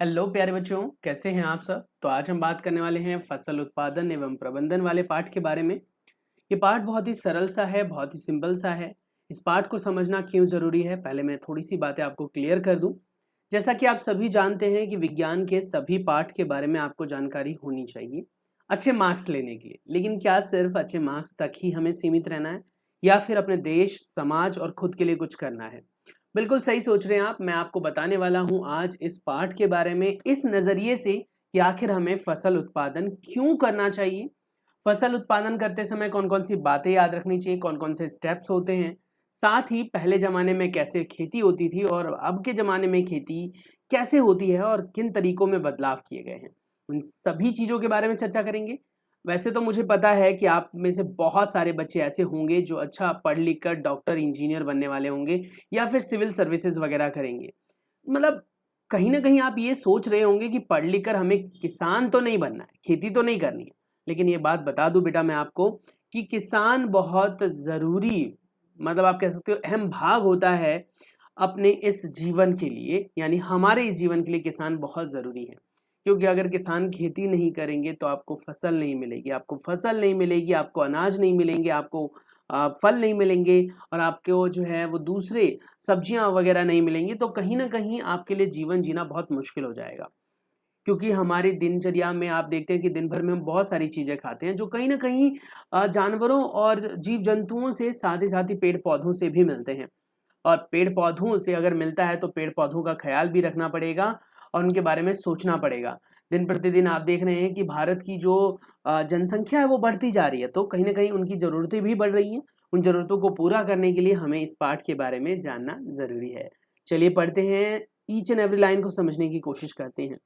Hello प्यारे बच्चों, कैसे हैं आप सब। तो आज हम बात करने वाले हैं फसल उत्पादन एवं प्रबंधन वाले पाठ के बारे में। ये पाठ बहुत ही सरल सा है, बहुत ही सिंपल सा है। इस पाठ को समझना क्यों जरूरी है, पहले मैं थोड़ी सी बातें आपको क्लियर कर दूं। जैसा कि आप सभी जानते हैं कि विज्ञान के सभी पाठ के बारे में आपको जानकारी होनी चाहिए अच्छे मार्क्स लेने के लिए। लेकिन क्या सिर्फ अच्छे मार्क्स तक ही हमें सीमित रहना है या फिर अपने देश, समाज और खुद के लिए कुछ करना है? बिल्कुल सही सोच रहे हैं आप। मैं आपको बताने वाला हूं आज इस पाठ के बारे में इस नजरिए से कि आखिर हमें फसल उत्पादन क्यों करना चाहिए, फसल उत्पादन करते समय कौन कौन सी बातें याद रखनी चाहिए, कौन कौन से स्टेप्स होते हैं, साथ ही पहले जमाने में कैसे खेती होती थी और अब के जमाने में खेती कैसे होती है और किन तरीकों में बदलाव किए गए हैं। उन सभी चीजों के बारे में चर्चा करेंगे। वैसे तो मुझे पता है कि आप में से बहुत सारे बच्चे ऐसे होंगे जो अच्छा पढ़ लिख कर डॉक्टर, इंजीनियर बनने वाले होंगे या फिर सिविल सर्विसेज वगैरह करेंगे। मतलब कहीं ना कहीं आप ये सोच रहे होंगे कि पढ़ लिख कर हमें किसान तो नहीं बनना है, खेती तो नहीं करनी है। लेकिन ये बात बता दूं बेटा मैं आपको कि किसान बहुत ज़रूरी, मतलब आप कह सकते हो अहम भाग होता है अपने इस जीवन के लिए। यानी हमारे इस जीवन के लिए किसान बहुत ज़रूरी है। क्योंकि अगर किसान खेती नहीं करेंगे तो आपको फसल नहीं मिलेगी, आपको फसल नहीं मिलेगी, आपको अनाज नहीं मिलेंगे, आपको फल नहीं मिलेंगे और आपको जो है वो दूसरे सब्जियां वगैरह नहीं मिलेंगी। तो कहीं ना कहीं आपके लिए जीवन जीना बहुत मुश्किल हो जाएगा। क्योंकि हमारी दिनचर्या में आप देखते हैं कि दिन भर में हम बहुत सारी चीज़ें खाते हैं जो कहीं न कहीं जानवरों और जीव जंतुओं से, साथ ही पेड़ पौधों से भी मिलते हैं। और पेड़ पौधों से अगर मिलता है तो पेड़ पौधों का ख्याल भी रखना पड़ेगा और उनके बारे में सोचना पड़ेगा। दिन प्रतिदिन आप देख रहे हैं कि भारत की जो जनसंख्या है वो बढ़ती जा रही है, तो कहीं न कहीं उनकी ज़रूरतें भी बढ़ रही हैं। उन ज़रूरतों को पूरा करने के लिए हमें इस पाठ के बारे में जानना ज़रूरी है। चलिए पढ़ते हैं, ईच एंड एवरी लाइन को समझने की कोशिश करते हैं।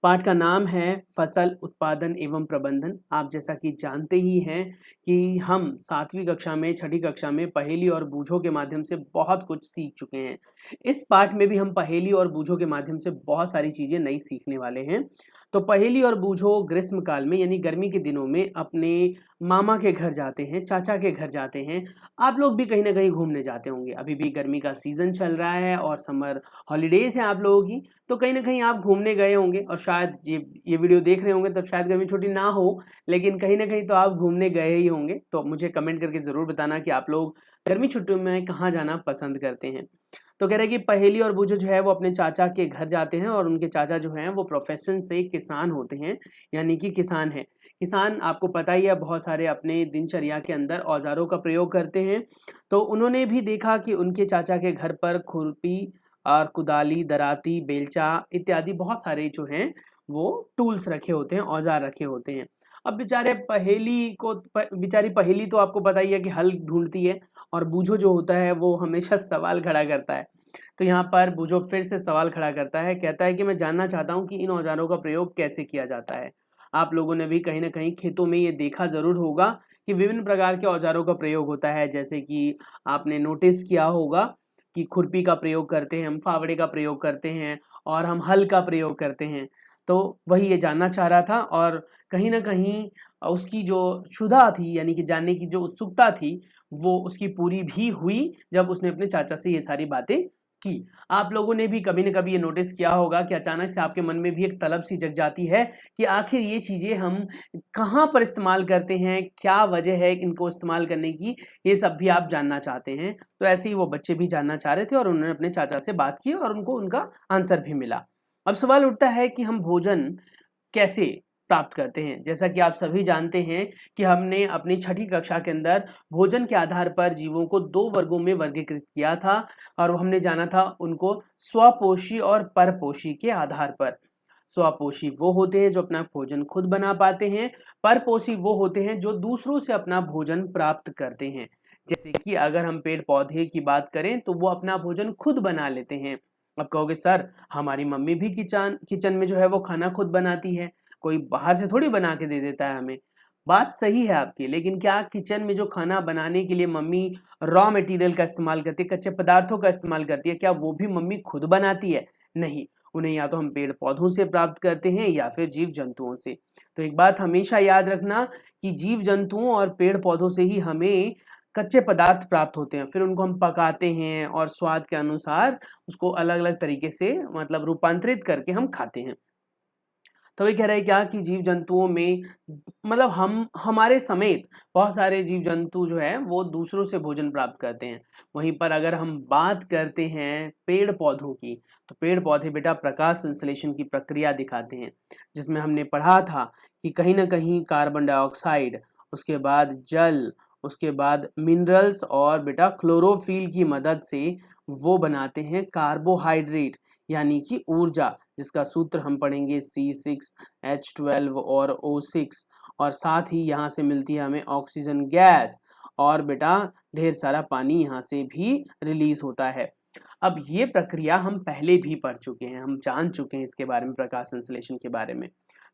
पाठ का नाम है फसल उत्पादन एवं प्रबंधन। आप जैसा कि जानते ही हैं कि हम 7वीं कक्षा में, 6ठी कक्षा में पहेली और बूझों के माध्यम से बहुत कुछ सीख चुके हैं। इस पाठ में भी हम पहेली और बूझों के माध्यम से बहुत सारी चीज़ें नई सीखने वाले हैं। तो पहेली और बूझों ग्रीष्म काल में यानी गर्मी के दिनों में अपने मामा के घर जाते हैं, चाचा के घर जाते हैं। आप लोग भी कहीं न कहीं घूमने जाते होंगे। अभी भी गर्मी का सीज़न चल रहा है और समर हॉलिडेज़ हैं आप लोगों की। तो कहीं न कहीं आप घूमने गए होंगे और शायद ये वीडियो देख रहे होंगे तब शायद गर्मी छुट्टी ना हो, लेकिन कहीं न कहीं तो आप घूमने गए ही होंगे। तो मुझे कमेंट करके ज़रूर बताना कि आप लोग गर्मी छुट्टियों में कहाँ जाना पसंद करते हैं। तो कह रहे हैं कि पहेली और बूझो जो है वो अपने चाचा के घर जाते हैं और उनके चाचा जो हैं वो प्रोफ़ेशन से किसान होते हैं, यानी कि किसान हैं। किसान आपको पता ही है बहुत सारे अपने दिनचर्या के अंदर औज़ारों का प्रयोग करते हैं। तो उन्होंने भी देखा कि उनके चाचा के घर पर खुरपी और कुदाली, दराती, बेलचा इत्यादि बहुत सारे जो हैं वो टूल्स रखे होते हैं, औज़ार रखे होते हैं। अब बेचारी पहेली तो आपको पता ही है कि हल ढूँढती है और बूझो जो होता है वो हमेशा सवाल खड़ा करता है। तो यहाँ पर बूझो फिर से सवाल खड़ा करता है, कहता है कि मैं जानना चाहता हूँ कि इन औज़ारों का प्रयोग कैसे किया जाता है? आप लोगों ने भी कहीं न कहीं खेतों में ये देखा ज़रूर होगा कि विभिन्न प्रकार के औज़ारों का प्रयोग होता है। जैसे कि आपने नोटिस किया होगा कि खुरपी का प्रयोग करते हैं, हम फावड़े का प्रयोग करते हैं और हम हल का प्रयोग करते हैं। तो वही ये जानना चाह रहा था और कहीं न कहीं उसकी जो क्षुधा थी यानी कि जानने की जो उत्सुकता थी, वो उसकी पूरी भी हुई जब उसने अपने चाचा से ये सारी बातें की। आप लोगों ने भी कभी न कभी ये नोटिस किया होगा कि अचानक से आपके मन में भी एक तलब सी जग जाती है कि आखिर ये चीज़ें हम कहाँ पर इस्तेमाल करते हैं, क्या वजह है इनको इस्तेमाल करने की, ये सब भी आप जानना चाहते हैं। तो ऐसे ही वो बच्चे भी जानना चाह रहे थे और उन्होंने अपने चाचा से बात की और उनको उनका आंसर भी मिला। अब सवाल उठता है कि हम भोजन कैसे प्राप्त करते हैं? जैसा कि आप सभी जानते हैं कि हमने अपनी 6ठी कक्षा के अंदर भोजन के आधार पर जीवों को 2 वर्गों में वर्गीकृत किया था और वो हमने जाना था उनको स्वपोषी और परपोषी के आधार पर। स्वपोषी वो होते हैं जो अपना भोजन खुद बना पाते हैं, परपोषी वो होते हैं जो दूसरों से अपना भोजन प्राप्त करते हैं। जैसे कि अगर हम पेड़-पौधे की बात करें तो वो अपना भोजन खुद बना लेते हैं। अब कहोगे सर हमारी मम्मी भी किचन में जो है वो खाना खुद बनाती है, कोई बाहर से थोड़ी बना के दे देता है हमें। बात सही है आपकी, लेकिन क्या किचन में जो खाना बनाने के लिए मम्मी रॉ मटेरियल का इस्तेमाल करती है, कच्चे पदार्थों का इस्तेमाल करती है, क्या वो भी मम्मी खुद बनाती है? नहीं, उन्हें या तो हम पेड़-पौधों से प्राप्त करते हैं या फिर जीव-जंतुओं से। तो एक बात हमेशा याद रखना कि जीव-जंतुओं और पेड़-पौधों से ही हमें कच्चे पदार्थ प्राप्त होते हैं, फिर उनको हम पकाते हैं और स्वाद के अनुसार उसको अलग अलग तरीके से मतलब रूपांतरित करके हम खाते हैं। तो ये कह रहे हैं क्या कि जीव जंतुओं में मतलब हम हमारे समेत बहुत सारे जीव जंतु जो है वो दूसरों से भोजन प्राप्त करते हैं। वहीं पर अगर हम बात करते हैं पेड़ पौधों की, तो पेड़ पौधे बेटा प्रकाश संश्लेषण की प्रक्रिया दिखाते हैं, जिसमें हमने पढ़ा था कि कहीं ना कहीं कार्बन डाइऑक्साइड, उसके बाद जल, उसके बाद मिनरल्स और बेटा क्लोरोफिल की मदद से वो बनाते हैं कार्बोहाइड्रेट यानी कि ऊर्जा, जिसका सूत्र हम पढ़ेंगे C6H12 और O6, और साथ ही यहाँ से मिलती है हमें ऑक्सीजन गैस, और बेटा ढेर सारा पानी यहाँ से भी रिलीज होता है। अब ये प्रक्रिया हम पहले भी पढ़ चुके हैं, हम जान चुके हैं इसके बारे में, प्रकाश संश्लेषण के बारे में।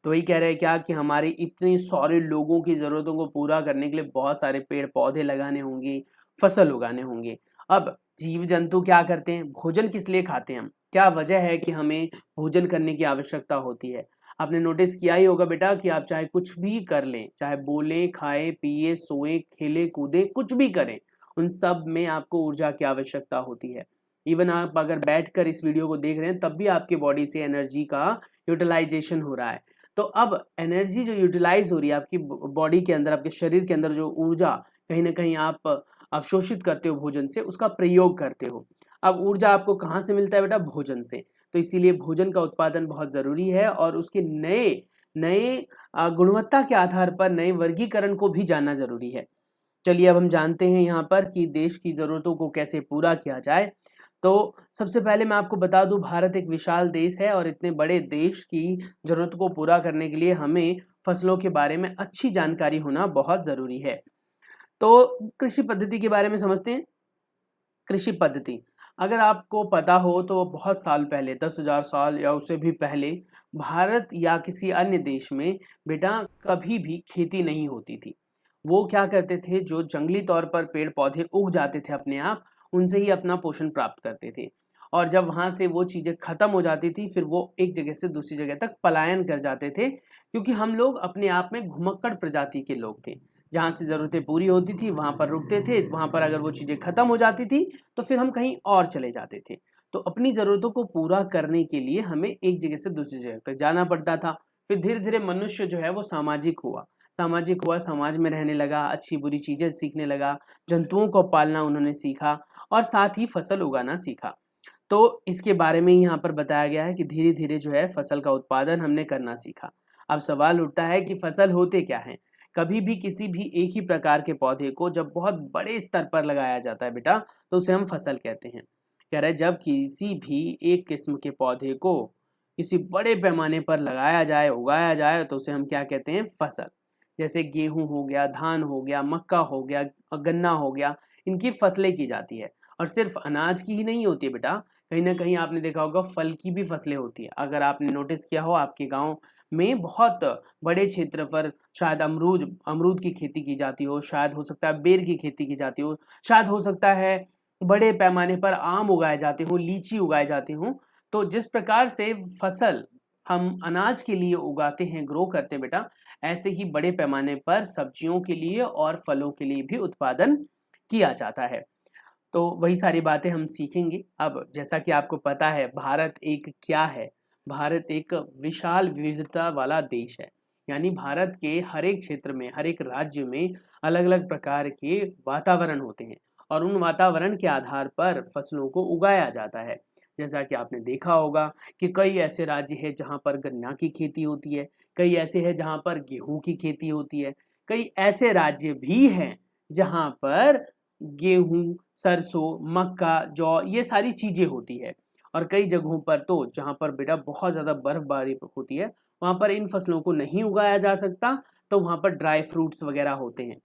तो वही कह रहे हैं क्या कि हमारे इतने सारे लोगों की ज़रूरतों को पूरा करने के लिए बहुत सारे पेड़ पौधे लगाने होंगे, फसल उगाने होंगे। अब जीव जंतु क्या करते हैं, भोजन किस लिए खाते हैं हम, क्या वजह है कि हमें भोजन करने की आवश्यकता होती है। आपने नोटिस किया ही होगा बेटा कि आप चाहे कुछ भी कर लें, चाहे बोलें, खाएं, पिए, सोएं, खेलें, कूदें, कुछ भी करें, उन सब में आपको ऊर्जा की आवश्यकता होती है। इवन आप अगर बैठकर इस वीडियो को देख रहे हैं तब भी आपके बॉडी से एनर्जी का यूटिलाइजेशन हो रहा है। तो अब एनर्जी जो यूटिलाइज हो रही है आपकी बॉडी के अंदर, आपके शरीर के अंदर जो ऊर्जा कहीं ना कहीं आप अवशोषित करते हो भोजन से, उसका प्रयोग करते हो। अब ऊर्जा आपको कहाँ से मिलता है बेटा, भोजन से। तो इसीलिए भोजन का उत्पादन बहुत ज़रूरी है और उसके नए नए गुणवत्ता के आधार पर नए वर्गीकरण को भी जानना ज़रूरी है। चलिए अब हम जानते हैं यहाँ पर कि देश की ज़रूरतों को कैसे पूरा किया जाए। तो सबसे पहले मैं आपको बता दूं, भारत एक विशाल देश है और इतने बड़े देश की ज़रूरत को पूरा करने के लिए हमें फसलों के बारे में अच्छी जानकारी होना बहुत ज़रूरी है। तो कृषि पद्धति के बारे में समझते हैं। कृषि पद्धति अगर आपको पता हो तो बहुत साल पहले, 10,000 साल या उससे भी पहले, भारत या किसी अन्य देश में बेटा कभी भी खेती नहीं होती थी। वो क्या करते थे, जो जंगली तौर पर पेड़ पौधे उग जाते थे अपने आप, उनसे ही अपना पोषण प्राप्त करते थे। और जब वहाँ से वो चीज़ें खत्म हो जाती थी, फिर वो एक जगह से दूसरी जगह तक पलायन कर जाते थे, क्योंकि हम लोग अपने आप में घुमक्कड़ प्रजाति के लोग थे। जहाँ से ज़रूरतें पूरी होती थी वहाँ पर रुकते थे, वहाँ पर अगर वो चीज़ें ख़त्म हो जाती थी तो फिर हम कहीं और चले जाते थे। तो अपनी ज़रूरतों को पूरा करने के लिए हमें एक जगह से दूसरी जगह तक जाना पड़ता था। फिर धीरे धीरे मनुष्य जो है वो सामाजिक हुआ, समाज में रहने लगा, अच्छी बुरी चीज़ें सीखने लगा, जंतुओं को पालना उन्होंने सीखा और साथ ही फसल उगाना सीखा। तो इसके बारे में यहाँ पर बताया गया है कि धीरे धीरे जो है फसल का उत्पादन हमने करना सीखा। अब सवाल उठता है कि फसल होते क्या हैं। कभी भी किसी भी एक ही प्रकार के पौधे को जब बहुत बड़े स्तर पर लगाया जाता है बेटा, तो उसे हम फसल कहते हैं। कह रहे जब किसी भी एक किस्म के पौधे को किसी बड़े पैमाने पर लगाया जाए, उगाया जाए, तो उसे हम क्या कहते हैं, फसल। जैसे गेहूं हो गया, धान हो गया, मक्का हो गया, गन्ना हो गया, इनकी फसलें की जाती है। और सिर्फ अनाज की ही नहीं होती है बेटा, कहीं ना कहीं आपने देखा होगा फल की भी फसलें होती है। अगर आपने नोटिस किया हो, आपके गांव में बहुत बड़े क्षेत्र पर शायद अमरूद अमरूद की खेती की जाती हो, शायद हो सकता है बेर की खेती की जाती हो, शायद हो सकता है बड़े पैमाने पर आम उगाए जाते हो, लीची उगाए जाते हो। तो जिस प्रकार से फसल हम अनाज के लिए उगाते हैं, ग्रो करते हैं बेटा, ऐसे ही बड़े पैमाने पर सब्जियों के लिए और फलों के लिए भी उत्पादन किया जाता है। तो वही सारी बातें हम सीखेंगे। अब जैसा कि आपको पता है भारत एक क्या है, भारत एक विशाल विविधता वाला देश है। यानी भारत के हर एक क्षेत्र में, हर एक राज्य में अलग अलग प्रकार के वातावरण होते हैं और उन वातावरण के आधार पर फसलों को उगाया जाता है। जैसा कि आपने देखा होगा कि कई ऐसे राज्य हैं जहाँ पर गन्ना की खेती होती है, कई ऐसे हैं जहाँ पर गेहूं की खेती होती है, कई ऐसे राज्य भी हैं जहाँ पर गेहूं, सरसों, मक्का, जौ, ये सारी चीजें होती है। और कई जगहों पर तो जहाँ पर बेटा बहुत ज़्यादा बर्फबारी होती है, वहाँ पर इन फसलों को नहीं उगाया जा सकता, तो वहाँ पर ड्राई फ्रूट्स वगैरह होते हैं।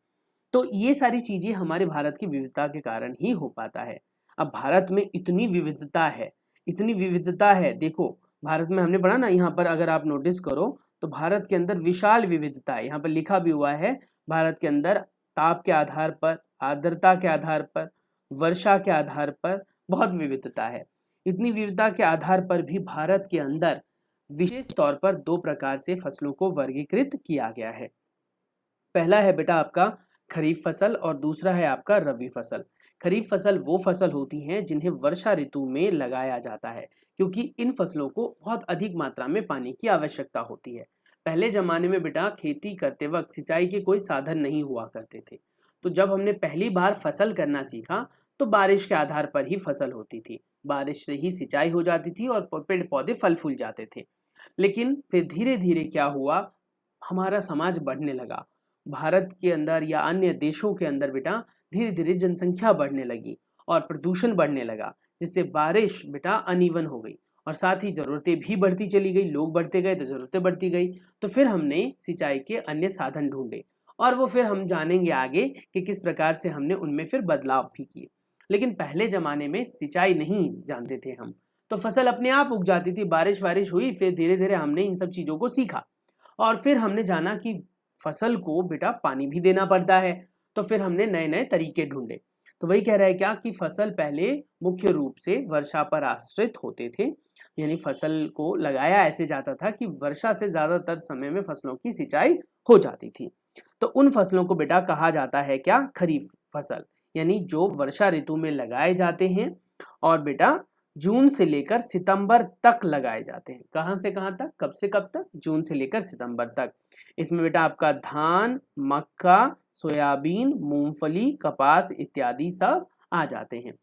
तो ये सारी चीज़ें हमारे भारत की विविधता के कारण ही हो पाता है। अब भारत में इतनी विविधता है, इतनी विविधता है, देखो भारत में हमने पढ़ा ना, यहाँ पर अगर आप नोटिस करो तो भारत के अंदर विशाल विविधता है। यहाँ पर लिखा भी हुआ है, भारत के अंदर ताप के आधार पर, आर्द्रता के आधार पर, वर्षा के आधार पर बहुत विविधता है। इतनी विविधता के आधार पर भी भारत के अंदर विशेष तौर पर दो प्रकार से फसलों को वर्गीकृत किया गया है। पहला है बेटा आपका खरीफ फसल और दूसरा है आपका रबी फसल। खरीफ फसल वो फसल होती हैं जिन्हें वर्षा ऋतु में लगाया जाता है, क्योंकि इन फसलों को बहुत अधिक मात्रा में पानी की आवश्यकता होती है। पहले जमाने में बेटा खेती करते वक्त सिंचाई के कोई साधन नहीं हुआ करते थे, तो जब हमने पहली बार फसल करना सीखा तो बारिश के आधार पर ही फसल होती थी। बारिश से ही सिंचाई हो जाती थी और पेड़ पौधे फल फूल जाते थे। लेकिन फिर धीरे धीरे क्या हुआ, हमारा समाज बढ़ने लगा। भारत के अंदर या अन्य देशों के अंदर बेटा धीरे धीरे जनसंख्या बढ़ने लगी और प्रदूषण बढ़ने लगा, जिससे बारिश बेटा अनइवन हो गई और साथ ही ज़रूरतें भी बढ़ती चली गई। लोग बढ़ते गए तो ज़रूरतें बढ़ती गई, तो फिर हमने सिंचाई के अन्य साधन ढूंढे और वो फिर हम जानेंगे आगे कि किस प्रकार से हमने उनमें फिर बदलाव भी किए। लेकिन पहले ज़माने में सिंचाई नहीं जानते थे हम, तो फसल अपने आप उग जाती थी। बारिश वारिश हुई, फिर धीरे धीरे हमने इन सब चीज़ों को सीखा और फिर हमने जाना कि फसल को बेटा पानी भी देना पड़ता है, तो फिर हमने नए नए तरीके ढूंढे। तो वही कह रहा है क्या कि फसल पहले मुख्य रूप से वर्षा पर आश्रित होते थे, यानी फसल को लगाया ऐसे जाता था कि वर्षा से ज़्यादातर समय में फसलों की सिंचाई हो जाती थी। तो उन फसलों को बेटा कहा जाता है क्या, खरीफ फसल, यानी जो वर्षा ऋतु में लगाए जाते हैं और बेटा जून से लेकर सितंबर तक लगाए जाते हैं। कहाँ से कहाँ तक, कब से कब तक, जून से लेकर सितंबर तक। इसमें बेटा आपका धान, मक्का, सोयाबीन, मूंगफली, कपास इत्यादि सब आ जाते हैं।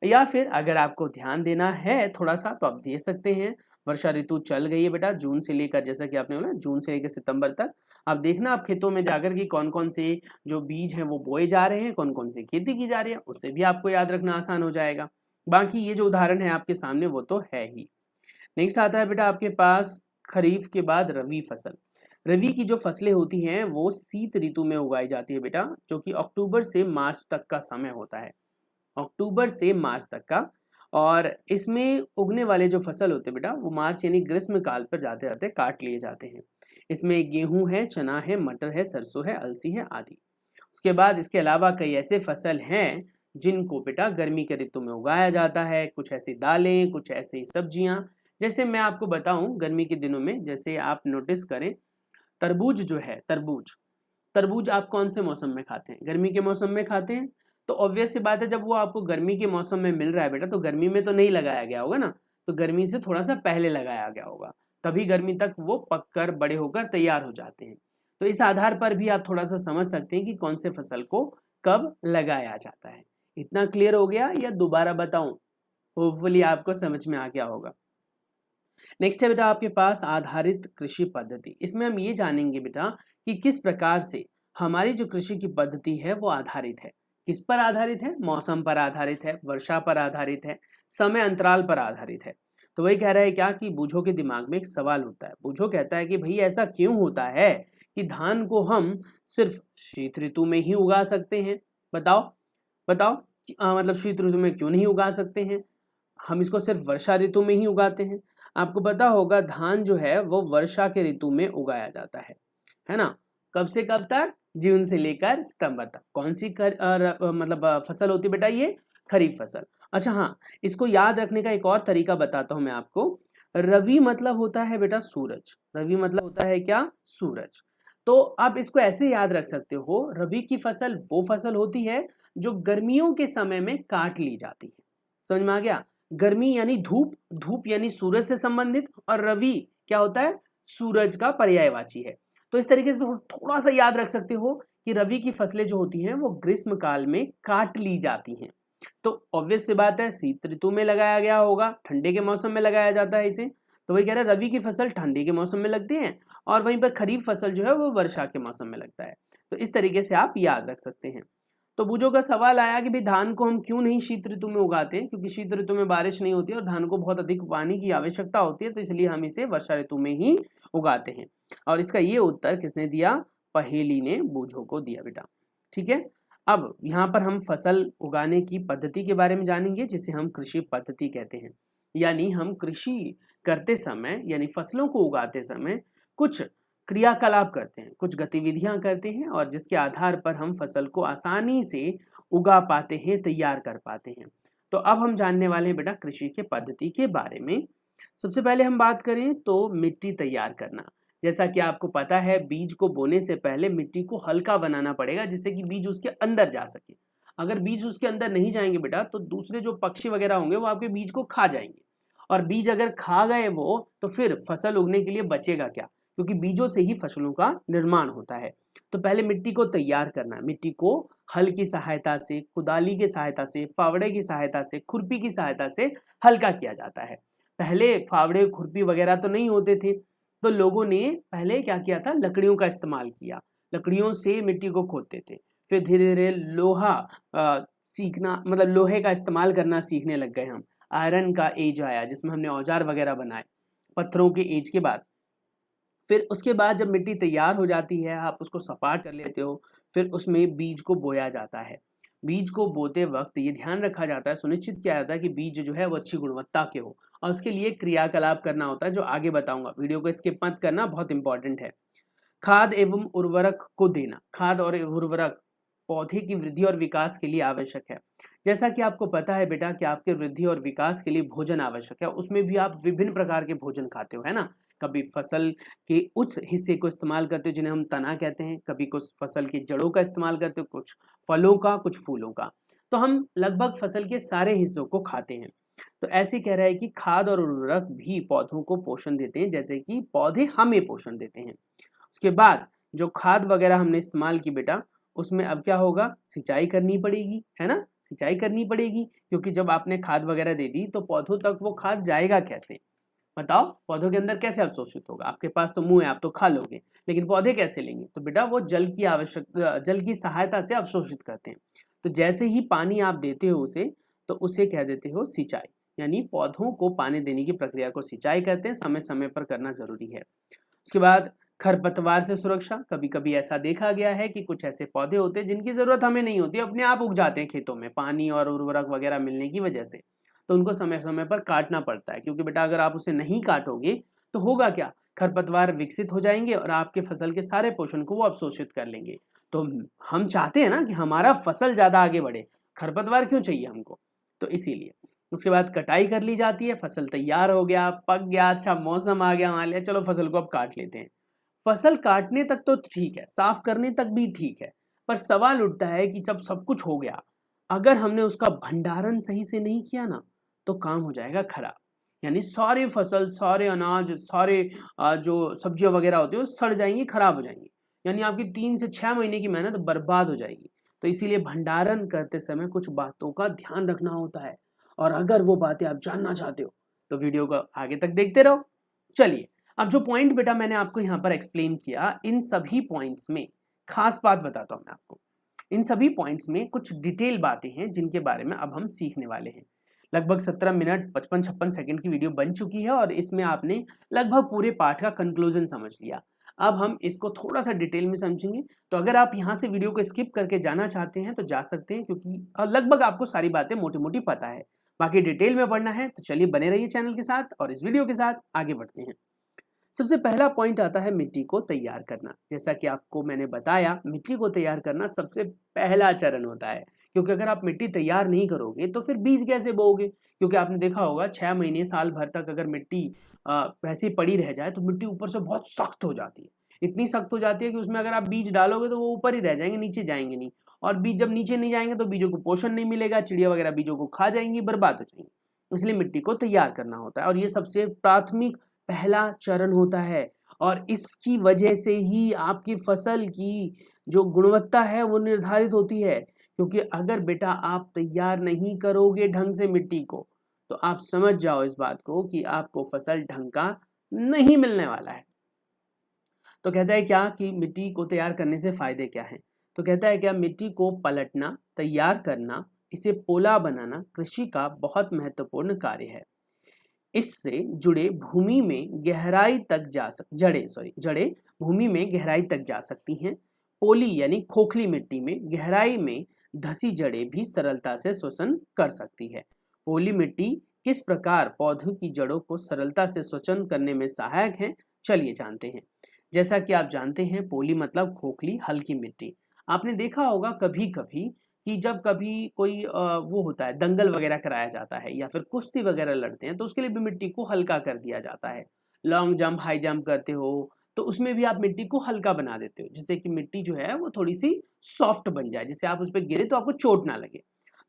या फिर अगर आपको ध्यान देना है थोड़ा सा तो आप दे सकते हैं। वर्षा ऋतु चल गई है बेटा जून से लेकर, जैसा कि आपने बोला जून से लेकर सितंबर तक। आप देखना आप खेतों में जाकर कि कौन कौन से जो बीज हैं वो बोए जा रहे हैं, कौन कौन सी खेती की जा रही है, उससे भी आपको याद रखना आसान हो जाएगा। बाकी ये जो उदाहरण है आपके सामने वो तो है ही। नेक्स्ट आता है बेटा आपके पास खरीफ के बाद रबी फसल। रबी की जो फसलें होती हैं वो शीत ऋतु में उगाई जाती है बेटा, जो कि अक्टूबर से मार्च तक का समय होता है, अक्टूबर से मार्च तक का। और इसमें उगने वाले जो फसल होते हैं बेटा वो मार्च यानी ग्रीष्म काल पर जाते जाते काट लिए जाते हैं। इसमें गेहूं है, चना है, मटर है, सरसों है, अलसी है आदि। उसके बाद इसके अलावा कई ऐसे फसल हैं जिनको बेटा गर्मी के ऋतु में उगाया जाता है। कुछ ऐसी दालें, कुछ ऐसी सब्जियां। जैसे मैं आपको बताऊं गर्मी के दिनों में, जैसे आप नोटिस करें तरबूज जो है, तरबूज तरबूज आप कौन से मौसम में खाते हैं, गर्मी के मौसम में खाते हैं। तो ऑब्वियस सी बात है जब वो आपको गर्मी के मौसम में मिल रहा है बेटा, तो गर्मी में तो नहीं लगाया गया होगा ना, तो गर्मी से थोड़ा सा पहले लगाया गया होगा, तभी गर्मी तक वो पककर बड़े होकर तैयार हो जाते हैं। तो इस आधार पर भी आप थोड़ा सा समझ सकते हैं कि कौन से फसल को कब लगाया जाता है। इतना क्लियर हो गया या दोबारा बताऊं? होपफुली आपको समझ में आ गया होगा। नेक्स्ट है बेटा आपके पास आधारित कृषि पद्धति। इसमें हम ये जानेंगे बेटा कि किस प्रकार से हमारी जो कृषि की पद्धति है वो आधारित है। किस पर आधारित है? मौसम पर आधारित है, वर्षा पर आधारित है, समय अंतराल पर आधारित है। तो वही कह रहा है क्या कि बूझो के दिमाग में एक सवाल होता है। बूझो कहता है कि भाई ऐसा क्यों होता है कि धान को हम सिर्फ शीत ऋतु में ही उगा सकते हैं? बताओ बताओ मतलब शीत ऋतु में क्यों नहीं उगा सकते हैं? हम इसको सिर्फ वर्षा ऋतु में ही उगाते हैं। आपको पता होगा धान जो है वो वर्षा के ऋतु में उगाया जाता है ना। कब से कब तक? जून से लेकर सितंबर तक। कौन सी मतलब फसल होती है बेटा? ये खरीफ फसल। अच्छा हाँ, इसको याद रखने का एक और तरीका बताता हूं मैं आपको। रवि मतलब होता है बेटा सूरज। रवि मतलब होता है क्या? सूरज। तो आप इसको ऐसे याद रख सकते हो, रबी की फसल वो फसल होती है जो गर्मियों के समय में काट ली जाती है। समझ में आ गया? गर्मी यानी धूप, धूप यानी सूरज से संबंधित, और रवि क्या होता है? सूरज का पर्यायवाची है। तो इस तरीके से थोड़ा सा याद रख सकते हो कि रवि की फसलें जो होती हैं वो ग्रीष्म काल में काट ली जाती हैं। तो ऑब्वियस सी बात है शीत ऋतु में लगाया गया होगा, ठंडे के मौसम में लगाया जाता है इसे। तो वही कह रहा है रवि की फसल ठंडी के मौसम में लगती है और वहीं पर खरीफ फसल जो है वो वर्षा के मौसम में लगता है। तो इस तरीके से आप याद रख सकते हैं। तो बूझो का सवाल आया कि भाई धान को हम क्यों नहीं शीत ऋतु में उगाते हैं? क्योंकि शीत ऋतु में बारिश नहीं होती और धान को बहुत अधिक पानी की आवश्यकता होती है, तो इसलिए हम इसे वर्षा ऋतु में ही उगाते हैं। और इसका ये उत्तर किसने दिया? पहेली ने बूझो को दिया बेटा। ठीक है, अब यहाँ पर हम फसल उगाने की पद्धति के बारे में जानेंगे जिसे हम कृषि पद्धति कहते हैं। यानी हम कृषि करते समय यानी फसलों को उगाते समय कुछ क्रियाकलाप करते हैं, कुछ गतिविधियां करते हैं और जिसके आधार पर हम फसल को आसानी से उगा पाते हैं, तैयार कर पाते हैं। तो अब हम जानने वाले हैं बेटा कृषि के पद्धति के बारे में। सबसे पहले हम बात करें तो मिट्टी तैयार करना। जैसा कि आपको पता है बीज को बोने से पहले मिट्टी को हल्का बनाना पड़ेगा जिससे कि बीज उसके अंदर जा सके। अगर बीज उसके अंदर नहीं जाएंगे बेटा तो दूसरे जो पक्षी वगैरह होंगे वो आपके बीज को खा जाएंगे, और बीज अगर खा गए वो तो फिर फसल उगने के लिए बचेगा क्या, क्योंकि बीजों से ही फसलों का निर्माण होता है। तो पहले मिट्टी को तैयार करना है। मिट्टी को हल की सहायता से, कुदाली की सहायता से, फावड़े की सहायता से, खुरपी की सहायता से हल्का किया जाता है। पहले फावड़े खुरपी वगैरह तो नहीं होते थे, तो लोगों ने पहले क्या किया था, लकड़ियों का इस्तेमाल किया। लकड़ियों से मिट्टी को खोदते थे। फिर धीरे धीरे लोहा सीखना, मतलब लोहे का इस्तेमाल करना सीखने लग गए हम। आयरन का एज आया जिसमें हमने औजार वगैरह बनाए पत्थरों के एज के बाद। फिर उसके बाद जब मिट्टी तैयार हो जाती है, आप उसको सपाट कर लेते हो, फिर उसमें बीज को बोया जाता है। बीज को बोते वक्त ये ध्यान रखा जाता है, सुनिश्चित किया जाता है कि बीज जो है वो अच्छी गुणवत्ता के हो, और उसके लिए क्रियाकलाप करना होता है जो आगे बताऊंगा। वीडियो को स्किप मत करना, बहुत इंपॉर्टेंट है। खाद एवं उर्वरक को देना। खाद और उर्वरक पौधे की वृद्धि और विकास के लिए आवश्यक है। जैसा कि आपको पता है बेटा कि आपके वृद्धि और विकास के लिए भोजन आवश्यक है, उसमें भी आप विभिन्न प्रकार के भोजन खाते हो, है ना। कभी फसल के उस हिस्से को इस्तेमाल करते हो जिन्हें हम तना कहते हैं, कभी कुछ फसल की जड़ों का इस्तेमाल करते हो, कुछ फलों का, कुछ फूलों का। तो हम लगभग फसल के सारे हिस्सों को खाते हैं। तो ऐसे कह रहा है कि खाद और उर्वरक भी पौधों को पोषण देते हैं जैसे कि पौधे हमें पोषण देते हैं। उसके बाद जो खाद वगैरह हमने इस्तेमाल की बेटा, उसमें अब क्या होगा, सिंचाई करनी पड़ेगी, है ना। सिंचाई करनी पड़ेगी क्योंकि जब आपने खाद वगैरह दे दी तो पौधों तक वो खाद जाएगा कैसे, बताओ। पौधों के अंदर कैसे अवशोषित होगा, आपके पास तो मुंह है, आप तो खा लोगे, लेकिन पौधे कैसे लेंगे। तो बेटा वो जल की सहायता से अवशोषित करते हैं। तो जैसे ही पानी आप देते हो उसे, तो उसे कह देते हो सिंचाई, यानी पौधों को पानी देने की प्रक्रिया को सिंचाई कहते हैं। समय समय पर करना जरूरी है। उसके बाद खरपतवार से सुरक्षा। कभी कभी ऐसा देखा गया है कि कुछ ऐसे पौधे होते हैं जिनकी जरूरत हमें नहीं होती, अपने आप उग जाते हैं खेतों में पानी और उर्वरक वगैरह मिलने की वजह से, तो उनको समय समय पर काटना पड़ता है। क्योंकि बेटा अगर आप उसे नहीं काटोगे तो होगा क्या, खरपतवार विकसित हो जाएंगे और आपके फसल के सारे पोषण को वो अवशोषित कर लेंगे। तो हम चाहते हैं ना कि हमारा फसल ज्यादा आगे बढ़े, खरपतवार क्यों चाहिए हमको, तो इसीलिए। उसके बाद कटाई कर ली जाती है, फसल तैयार हो गया, पक गया, अच्छा मौसम आ गया, मान लिया चलो फसल को अब काट लेते हैं। फसल काटने तक तो ठीक है, साफ करने तक भी ठीक है, पर सवाल उठता है कि जब सब कुछ हो गया, अगर हमने उसका भंडारण सही से नहीं किया ना, तो काम हो जाएगा खराब। यानी सारी फसल, सारे अनाज, सारे जो सब्जियां वगैरह होती है वो सड़ जाएंगी, खराब हो जाएंगी, यानी आपकी 3 से 6 महीने की मेहनत बर्बाद हो जाएगी। तो इसीलिए भंडारण करते समय कुछ बातों का ध्यान रखना होता है, और अगर वो बातें आप जानना चाहते हो तो वीडियो को आगे तक देखते रहो। चलिए, अब जो पॉइंट बेटा मैंने आपको यहाँ पर एक्सप्लेन किया, इन सभी पॉइंट्स में खास बात बताता हूँ मैं आपको। इन सभी पॉइंट्स में कुछ डिटेल बातें हैं जिनके बारे में अब हम सीखने वाले हैं। लगभग 17 मिनट 55-56 सेकंड की वीडियो बन चुकी है और इसमें आपने लगभग पूरे पाठ का कंक्लूजन समझ लिया। अब हम इसको थोड़ा सा डिटेल में समझेंगे। तो अगर आप यहाँ से वीडियो को स्किप करके जाना चाहते हैं तो जा सकते हैं, क्योंकि लगभग आपको सारी बातें मोटी मोटी पता है। बाकी डिटेल में पढ़ना है तो चलिए बने रहिए चैनल के साथ और इस वीडियो के साथ आगे बढ़ते हैं। सबसे पहला पॉइंट आता है मिट्टी को तैयार करना। जैसा कि आपको मैंने बताया, मिट्टी को तैयार करना सबसे पहला चरण होता है, क्योंकि अगर आप मिट्टी तैयार नहीं करोगे तो फिर बीज कैसे बोओगे। क्योंकि आपने देखा होगा 6 महीने साल भर तक अगर मिट्टी वैसे ही पड़ी रह जाए तो मिट्टी ऊपर से बहुत सख्त हो जाती है, इतनी सख्त हो जाती है कि उसमें अगर आप बीज डालोगे तो वो ऊपर ही रह जाएंगे, नीचे जाएंगे नहीं। और बीज जब नीचे नहीं जाएंगे तो बीजों को पोषण नहीं मिलेगा, चिड़िया वगैरह बीजों को खा जाएंगी, बर्बाद हो जाएंगी। इसलिए मिट्टी को तैयार करना होता है और ये सबसे प्राथमिक पहला चरण होता है, और इसकी वजह से ही आपकी फसल की जो गुणवत्ता है वो निर्धारित होती है। क्योंकि अगर बेटा आप तैयार नहीं करोगे ढंग से मिट्टी को, तो आप समझ जाओ इस बात को कि आपको फसल ढंग का नहीं मिलने वाला है। तो कहता है क्या कि मिट्टी को तैयार करने से फायदे क्या हैं। तो कहता है क्या, मिट्टी को पलटना, तैयार करना, इसे पोला बनाना कृषि का बहुत महत्वपूर्ण कार्य है। इससे जुड़े भूमि में गहराई तक जा सक जड़ें भूमि में गहराई तक जा सकती हैं। पोली यानी खोखली मिट्टी में गहराई में धसी जड़ें भी सरलता से श्वसन कर सकती है। पोली मिट्टी किस प्रकार पौधों की जड़ों को सरलता से श्वसन करने में सहायक है, चलिए जानते हैं। जैसा कि आप जानते हैं, पोली मतलब खोखली हल्की मिट्टी। आपने देखा होगा कभी कभी कि जब कभी कोई वो होता है, दंगल वगैरह कराया जाता है या फिर कुश्ती वगैरह लड़ते हैं, तो उसके लिए भी मिट्टी को हल्का कर दिया जाता है। लॉन्ग जंप, हाई जंप करते हो तो उसमें भी आप मिट्टी को हल्का बना देते हो, जिससे कि मिट्टी जो है वो थोड़ी सी सॉफ्ट बन जाए, जिससे आप उस पर गिरे तो आपको चोट ना लगे।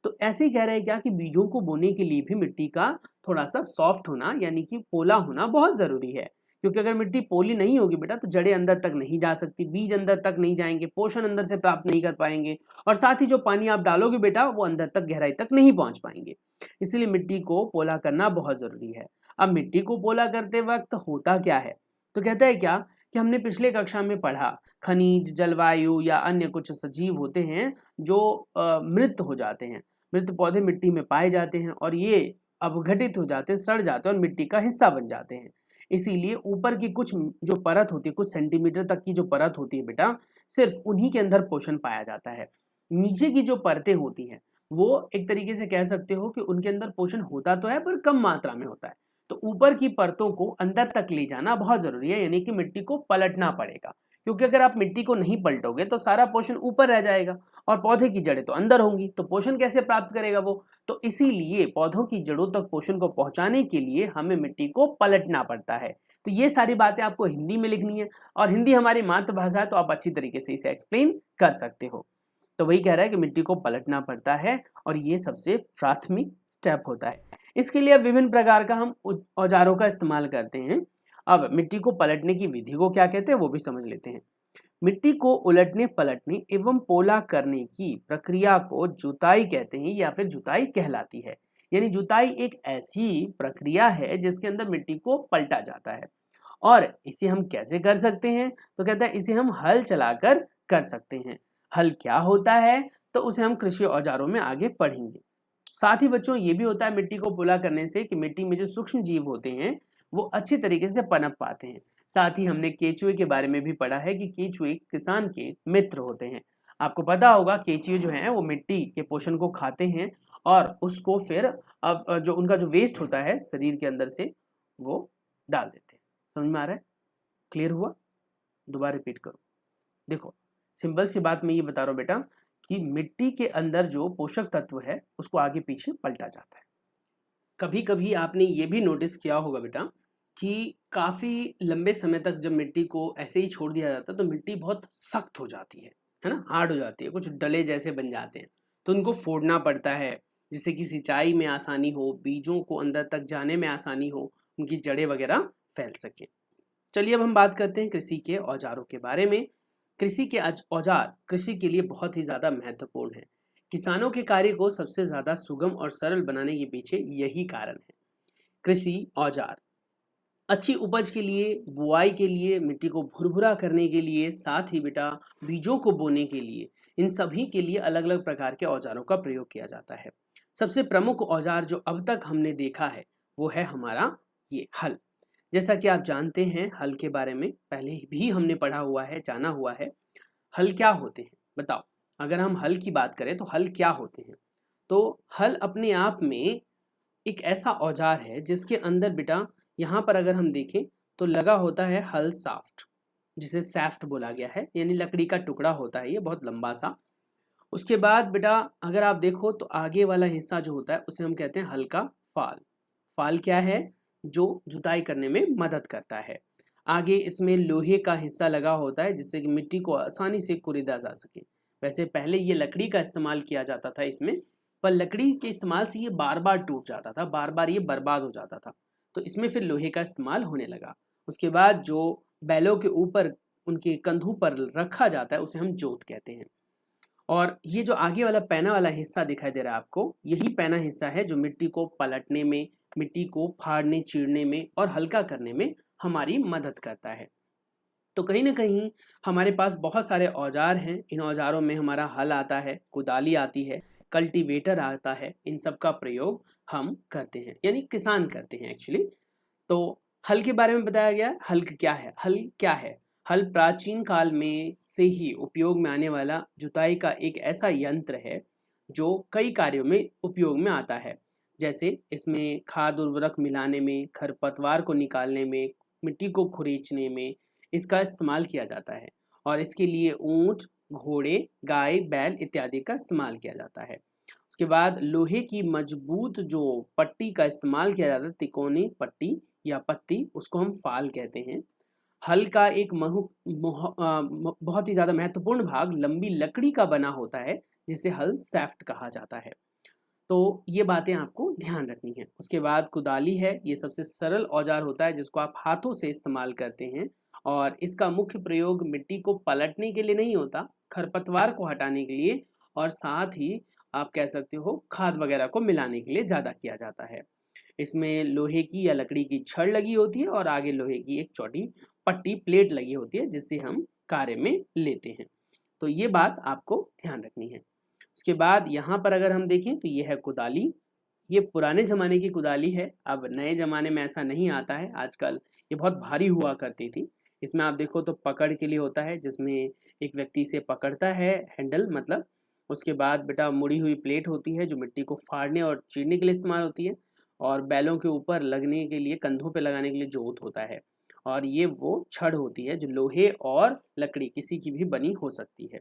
तो ऐसे ही कह रहे हैं क्या कि बीजों को बोने के लिए भी मिट्टी का थोड़ा सा सॉफ्ट होना यानी कि पोला होना बहुत ज़रूरी है, क्योंकि अगर मिट्टी पोली नहीं होगी बेटा तो जड़ें अंदर तक नहीं जा सकती, बीज अंदर तक नहीं जाएंगे, पोषण अंदर से प्राप्त नहीं कर पाएंगे, और साथ ही जो पानी आप डालोगे बेटा वो अंदर तक गहराई तक नहीं पहुंच पाएंगे। इसलिए मिट्टी को पोला करना बहुत ज़रूरी है। अब मिट्टी को पोला करते वक्त होता क्या है, तो कहता है क्या कि हमने पिछले कक्षा में पढ़ा खनिज, जलवायु या अन्य कुछ सजीव होते हैं जो मृत हो जाते हैं, मृत पौधे मिट्टी में पाए जाते हैं और ये अपघटित हो जाते हैं, सड़ जाते हैं और मिट्टी का हिस्सा बन जाते हैं। इसीलिए ऊपर की कुछ जो परत होती है, कुछ सेंटीमीटर तक की जो परत होती है बेटा, सिर्फ उन्हीं के अंदर पोषण पाया जाता है। नीचे की जो परतें होती हैं वो एक तरीके से कह सकते हो कि उनके अंदर पोषण होता तो है पर कम मात्रा में होता है। तो ऊपर की परतों को अंदर तक ले जाना बहुत जरूरी है, यानी कि मिट्टी को पलटना पड़ेगा, क्योंकि अगर आप मिट्टी को नहीं पलटोगे तो सारा पोषण ऊपर रह जाएगा और पौधे की जड़ें तो अंदर होंगी, तो पोषण कैसे प्राप्त करेगा वो। तो इसीलिए पौधों की जड़ों तक पोषण को पहुंचाने के लिए हमें मिट्टी को पलटना पड़ता है। तो ये सारी बातें आपको हिंदी में लिखनी है और हिंदी हमारी मातृभाषा है, तो आप अच्छी तरीके से इसे एक्सप्लेन कर सकते हो। तो वही कह रहा है कि मिट्टी को पलटना पड़ता है और ये सबसे प्राथमिक स्टेप होता है। इसके लिए अब विभिन्न प्रकार का हम औजारों का इस्तेमाल करते हैं। अब मिट्टी को पलटने की विधि को क्या कहते हैं वो भी समझ लेते हैं। मिट्टी को उलटने पलटने एवं पोला करने की प्रक्रिया को जुताई कहते हैं या फिर जुताई कहलाती है। यानी जुताई एक ऐसी प्रक्रिया है जिसके अंदर मिट्टी को पलटा जाता है। और इसे हम कैसे कर सकते हैं, तो कहता है इसे हम हल चलाकर कर सकते हैं। हल क्या होता है तो उसे हम कृषि औजारों में आगे पढ़ेंगे। साथ ही बच्चों ये भी होता है मिट्टी को पोला करने से कि मिट्टी में जो सूक्ष्म जीव होते हैं वो अच्छी तरीके से पनप पाते हैं। साथ ही हमने केचुए के बारे में भी पढ़ा है कि केचुए किसान के मित्र होते हैं। आपको पता होगा केचुए जो हैं वो मिट्टी के पोषण को खाते हैं और उसको फिर अब जो उनका जो वेस्ट होता है शरीर के अंदर से वो डाल देते हैं। समझ में आ रहा है? क्लियर हुआ? दोबारा रिपीट करो। देखो सिंपल सी बात मैं ये बता रहा हूँ बेटा कि मिट्टी के अंदर जो पोषक तत्व है उसको आगे पीछे पलटा जाता है। कभी कभी आपने ये भी नोटिस किया होगा बेटा कि काफ़ी लंबे समय तक जब मिट्टी को ऐसे ही छोड़ दिया जाता है तो मिट्टी बहुत सख्त हो जाती है ना, हार्ड हो जाती है, कुछ डले जैसे बन जाते हैं, तो उनको फोड़ना पड़ता है जिससे कि सिंचाई में आसानी हो, बीजों को अंदर तक जाने में आसानी हो, उनकी जड़ें वगैरह फैल सके। चलिए अब हम बात करते हैं कृषि के औजारों के बारे में। कृषि के औजार कृषि के लिए बहुत ही ज़्यादा महत्वपूर्ण है। किसानों के कार्य को सबसे ज़्यादा सुगम और सरल बनाने के पीछे यही कारण है। कृषि औजार अच्छी उपज के लिए, बुआई के लिए, मिट्टी को भुरभुरा करने के लिए, साथ ही बेटा बीजों को बोने के लिए, इन सभी के लिए अलग अलग प्रकार के औजारों का प्रयोग किया जाता है। सबसे प्रमुख औजार जो अब तक हमने देखा है वो है हमारा ये हल। जैसा कि आप जानते हैं हल के बारे में पहले भी हमने पढ़ा हुआ है, जाना हुआ है। हल क्या होते हैं बताओ? अगर हम हल की बात करें तो हल क्या होते हैं? तो हल अपने आप में एक ऐसा औजार है जिसके अंदर बेटा यहाँ पर अगर हम देखें तो लगा होता है हल साफ्ट, जिसे सैफ्ट बोला गया है, यानी लकड़ी का टुकड़ा होता है ये बहुत लंबा सा। उसके बाद बेटा अगर आप देखो तो आगे वाला हिस्सा जो होता है उसे हम कहते हैं हल का फाल। फाल क्या है? जो जुताई करने में मदद करता है। आगे इसमें लोहे का हिस्सा लगा होता है जिससे कि मिट्टी को आसानी से कुरेदा जा सके। वैसे पहले ये लकड़ी का इस्तेमाल किया जाता था इसमें, पर लकड़ी के इस्तेमाल से ये बार बार टूट जाता था, बार बार ये बर्बाद हो जाता था, तो इसमें फिर लोहे का इस्तेमाल होने लगा। उसके बाद जो बैलों के ऊपर उनके कंधों पर रखा जाता है उसे हम जोत कहते हैं। और ये जो आगे वाला पैना वाला हिस्सा दिखाई दे रहा है आपको, यही पैना हिस्सा है जो मिट्टी को पलटने में, मिट्टी को फाड़ने चीरने में और हल्का करने में हमारी मदद करता है। तो कहीं ना कहीं हमारे पास बहुत सारे औजार हैं। इन औजारों में हमारा हल आता है, कुदाली आती है, कल्टीवेटर आता है, इन सब का प्रयोग हम करते हैं, यानी किसान करते हैं एक्चुअली। तो हल के बारे में बताया गया। हल क्या है? हल क्या है? हल प्राचीन काल में से ही उपयोग में आने वाला जुताई का एक ऐसा यंत्र है जो कई कार्यों में उपयोग में आता है। जैसे इसमें खाद उर्वरक मिलाने में, खरपतवार को निकालने में, मिट्टी को खुरीचने में इसका इस्तेमाल किया जाता है। और इसके लिए ऊंट, घोड़े, गाय, बैल इत्यादि का इस्तेमाल किया जाता है। उसके बाद लोहे की मजबूत जो पट्टी का इस्तेमाल किया जाता है, तिकोनी पट्टी या पत्ती, उसको हम फाल कहते हैं। हल का एक बहुत ही ज़्यादा महत्वपूर्ण भाग लंबी लकड़ी का बना होता है, जिसे हल शाफ्ट कहा जाता है। तो ये बातें आपको ध्यान रखनी है। उसके बाद कुदाली है, ये सबसे सरल औजार होता है जिसको आप हाथों से इस्तेमाल करते हैं, और इसका मुख्य प्रयोग मिट्टी को पलटने के लिए नहीं होता, खरपतवार को हटाने के लिए और साथ ही आप कह सकते हो खाद वगैरह को मिलाने के लिए ज़्यादा किया जाता है। इसमें लोहे की या लकड़ी की छड़ लगी होती है और आगे लोहे की एक चौड़ी पट्टी प्लेट लगी होती है, जिससे हम कार्य में लेते हैं। तो ये बात आपको ध्यान रखनी है। उसके बाद यहाँ पर अगर हम देखें तो ये है कुदाली। ये पुराने ज़माने की कुदाली है, अब नए ज़माने में ऐसा नहीं आता है। आजकल ये बहुत भारी हुआ करती थी। इसमें आप देखो तो पकड़ के लिए होता है, जिसमें एक व्यक्ति इसे पकड़ता है, हैंडल मतलब। उसके बाद बेटा मुड़ी हुई प्लेट होती है जो मिट्टी को फाड़ने और चीरने के लिए इस्तेमाल होती है, और बैलों के ऊपर लगने के लिए, कंधों पे लगाने के लिए जोत होता है। और ये वो छड़ होती है जो लोहे और लकड़ी किसी की भी बनी हो सकती है।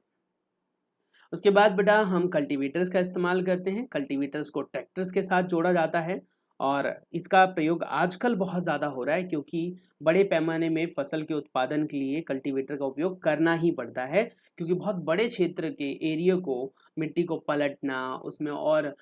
उसके बाद बेटा हम कल्टीवेटर्स का इस्तेमाल करते हैं। कल्टीवेटर्स को ट्रैक्टर्स के साथ जोड़ा जाता है, और इसका प्रयोग आजकल बहुत ज़्यादा हो रहा है, क्योंकि बड़े पैमाने में फसल के उत्पादन के लिए कल्टीवेटर का उपयोग करना ही पड़ता है, क्योंकि बहुत बड़े क्षेत्र के एरिया को, मिट्टी को पलटना, उसमें और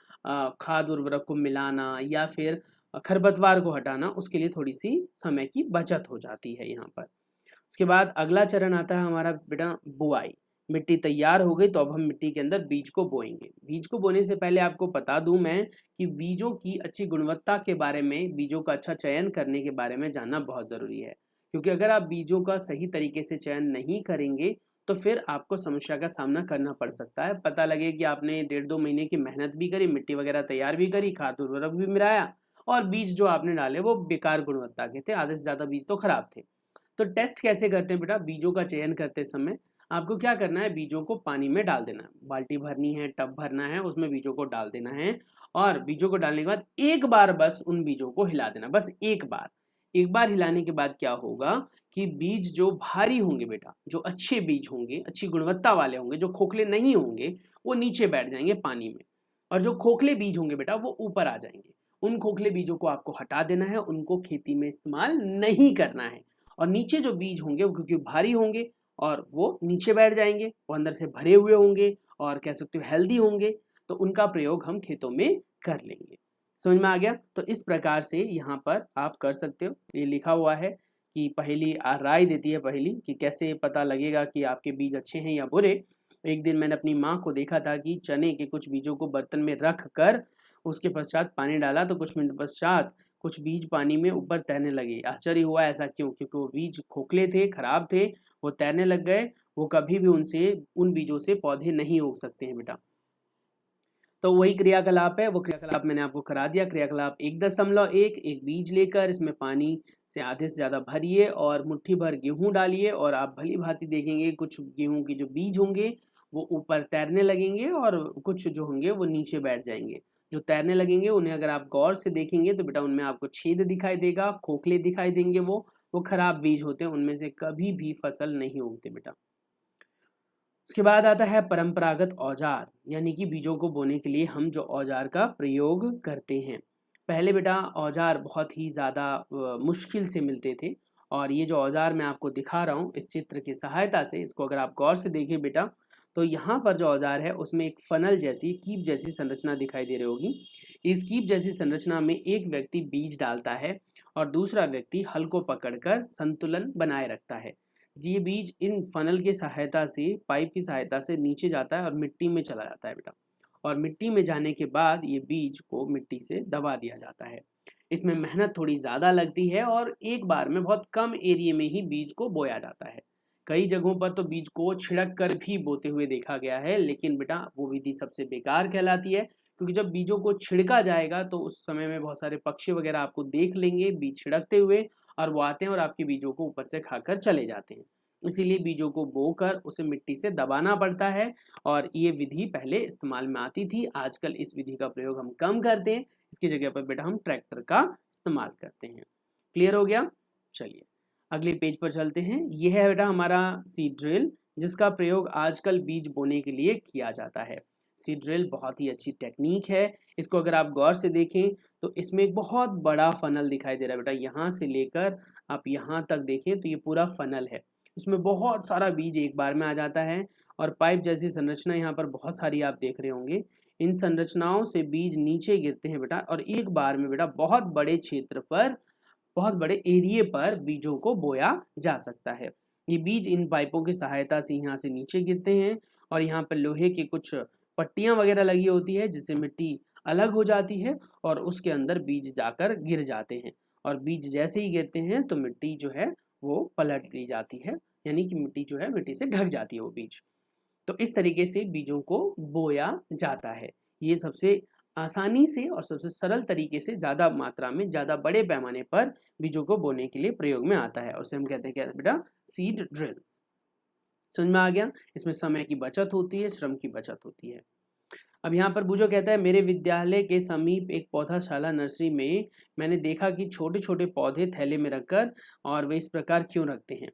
खाद उर्वरक को मिलाना या फिर खरपतवार को हटाना, उसके लिए थोड़ी सी समय की बचत हो जाती है यहाँ पर। उसके बाद अगला चरण आता है हमारा बेटा बुआई। मिट्टी तैयार हो गई तो अब हम मिट्टी के अंदर बीज को बोएंगे। बीज को बोने से पहले आपको बता दूं मैं कि बीजों की अच्छी गुणवत्ता के बारे में, बीजों का अच्छा चयन करने के बारे में जानना बहुत ज़रूरी है, क्योंकि अगर आप बीजों का सही तरीके से चयन नहीं करेंगे तो फिर आपको समस्या का सामना करना पड़ सकता है। पता लगे कि आपने 1.5-2 महीने की मेहनत भी करी, मिट्टी वगैरह तैयार भी करी, खाद उर्वरक भी मिलाया, और बीज जो आपने डाले वो बेकार गुणवत्ता के थे, आधे से ज़्यादा बीज तो खराब थे। तो टेस्ट कैसे करते हैं बेटा? बीजों का चयन करते समय आपको क्या करना है, बीजों को पानी में डाल देना है। बाल्टी भरनी है, टब भरना है, उसमें बीजों को डाल देना है, और बीजों को डालने के बाद एक बार बस उन बीजों को हिला देना, बस एक बार। एक बार हिलाने के बाद क्या होगा कि बीज जो भारी होंगे बेटा, जो अच्छे बीज होंगे, अच्छी गुणवत्ता वाले होंगे, जो खोखले नहीं होंगे, वो नीचे बैठ जाएंगे पानी में, और जो खोखले बीज होंगे बेटा वो ऊपर आ जाएंगे। उन खोखले बीजों को आपको हटा देना है, उनको खेती में इस्तेमाल नहीं करना है। और नीचे जो बीज होंगे वो क्योंकि भारी होंगे और वो नीचे बैठ जाएंगे, वो अंदर से भरे हुए होंगे और कह सकते हो हेल्दी होंगे, तो उनका प्रयोग हम खेतों में कर लेंगे। समझ में आ गया? तो इस प्रकार से यहाँ पर आप कर सकते हो। ये लिखा हुआ है कि पहली राय देती है पहली कि कैसे पता लगेगा कि आपके बीज अच्छे हैं या बुरे। एक दिन मैंने अपनी माँ को देखा था कि चने के कुछ बीजों को बर्तन में रख कर उसके पश्चात पानी डाला, तो कुछ मिनट पश्चात कुछ बीज पानी में ऊपर तैरने लगे। आश्चर्य हुआ, ऐसा क्यों? क्योंकि वो बीज खोखले थे, खराब थे, वो तैरने लग गए। वो कभी भी उन बीजों से पौधे नहीं उग सकते हैं बेटा। तो वही क्रियाकलाप है, वो क्रियाकलाप मैंने आपको करा दिया। क्रियाकलाप 1.1, एक बीज लेकर इसमें पानी से आधे से ज़्यादा भरिए और मुट्ठी भर गेहूं डालिए, और आप भली भांति देखेंगे कुछ गेहूं के जो बीज होंगे वो ऊपर तैरने लगेंगे और कुछ जो होंगे वो नीचे बैठ जाएंगे। जो तैरने लगेंगे उन्हें अगर आप गौर से देखेंगे तो बेटा उनमें आपको छेद दिखाई देगा, खोखले दिखाई देंगे, वो खराब बीज होते हैं, उनमें से कभी भी फसल नहीं उगते बेटा। उसके बाद आता है परंपरागत औजार, यानी कि बीजों को बोने के लिए हम जो औजार का प्रयोग करते हैं। पहले बेटा औजार बहुत ही ज़्यादा मुश्किल से मिलते थे, और ये जो औजार मैं आपको दिखा रहा हूँ इस चित्र की सहायता से, इसको अगर आप गौर से देखें बेटा, तो यहाँ पर जो औजार है उसमें एक फनल जैसी, कीप जैसी संरचना दिखाई दे रही होगी। इस कीप जैसी संरचना में एक व्यक्ति बीज डालता है और दूसरा व्यक्ति हल को पकड़कर संतुलन बनाए रखता है। ये बीज इन फनल की सहायता से, पाइप की सहायता से नीचे जाता है और मिट्टी में चला जाता है बेटा, और मिट्टी में जाने के बाद ये बीज को मिट्टी से दबा दिया जाता है। इसमें मेहनत थोड़ी ज़्यादा लगती है और एक बार में बहुत कम एरिया में ही बीज को बोया जाता है। कई जगहों पर तो बीज को छिड़क कर भी बोते हुए देखा गया है, लेकिन बेटा वो विधि सबसे बेकार कहलाती है, क्योंकि जब बीजों को छिड़का जाएगा तो उस समय में बहुत सारे पक्षी वगैरह आपको देख लेंगे बीज छिड़कते हुए, और वो आते हैं और आपके बीजों को ऊपर से खाकर चले जाते हैं। इसीलिए बीजों को बोकर उसे मिट्टी से दबाना पड़ता है, और ये विधि पहले इस्तेमाल में आती थी। आजकल इस विधि का प्रयोग हम कम करते हैं, इसकी जगह पर बेटा हम ट्रैक्टर का इस्तेमाल करते हैं। क्लियर हो गया? चलिए अगले पेज पर चलते हैं। यह है बेटा हमारा सीड ड्रिल, जिसका प्रयोग आजकल बीज बोने के लिए किया जाता है। सीड ड्रिल बहुत ही अच्छी टेक्निक है। इसको अगर आप गौर से देखें तो इसमें एक बहुत बड़ा फनल दिखाई दे रहा है बेटा, यहाँ से लेकर आप यहाँ तक देखें तो ये पूरा फनल है, इसमें बहुत सारा बीज एक बार में आ जाता है और पाइप जैसी संरचना यहाँ पर बहुत सारी आप देख रहे होंगे। इन संरचनाओं से बीज नीचे गिरते हैं बेटा और एक बार में बेटा बहुत बड़े क्षेत्र पर, बहुत बड़े एरिए पर बीजों को बोया जा सकता है। ये बीज इन पाइपों की सहायता से यहाँ से नीचे गिरते हैं और यहाँ पर लोहे की कुछ पट्टियाँ वगैरह लगी होती है जिससे मिट्टी अलग हो जाती है और उसके अंदर बीज जाकर गिर जाते हैं और बीज जैसे ही गिरते हैं तो मिट्टी जो है वो पलट दी जाती है, यानी कि मिट्टी जो है मिट्टी से ढक जाती है वो बीज। तो इस तरीके से बीजों को बोया जाता है। ये सबसे आसानी से और सबसे सरल तरीके से ज़्यादा मात्रा में, ज़्यादा बड़े पैमाने पर बीजों को बोने के लिए प्रयोग में आता है और उसे हम कहते हैं क्या बेटा, सीड ड्रिल्स। समझ में आ गया? इसमें समय की बचत होती है, श्रम की बचत होती है। अब यहाँ पर बूझो कहता है, मेरे विद्यालय के समीप एक पौधाशाला नर्सरी में मैंने देखा कि छोटे छोटे पौधे थैले में रखकर, और वे इस प्रकार क्यों रखते हैं।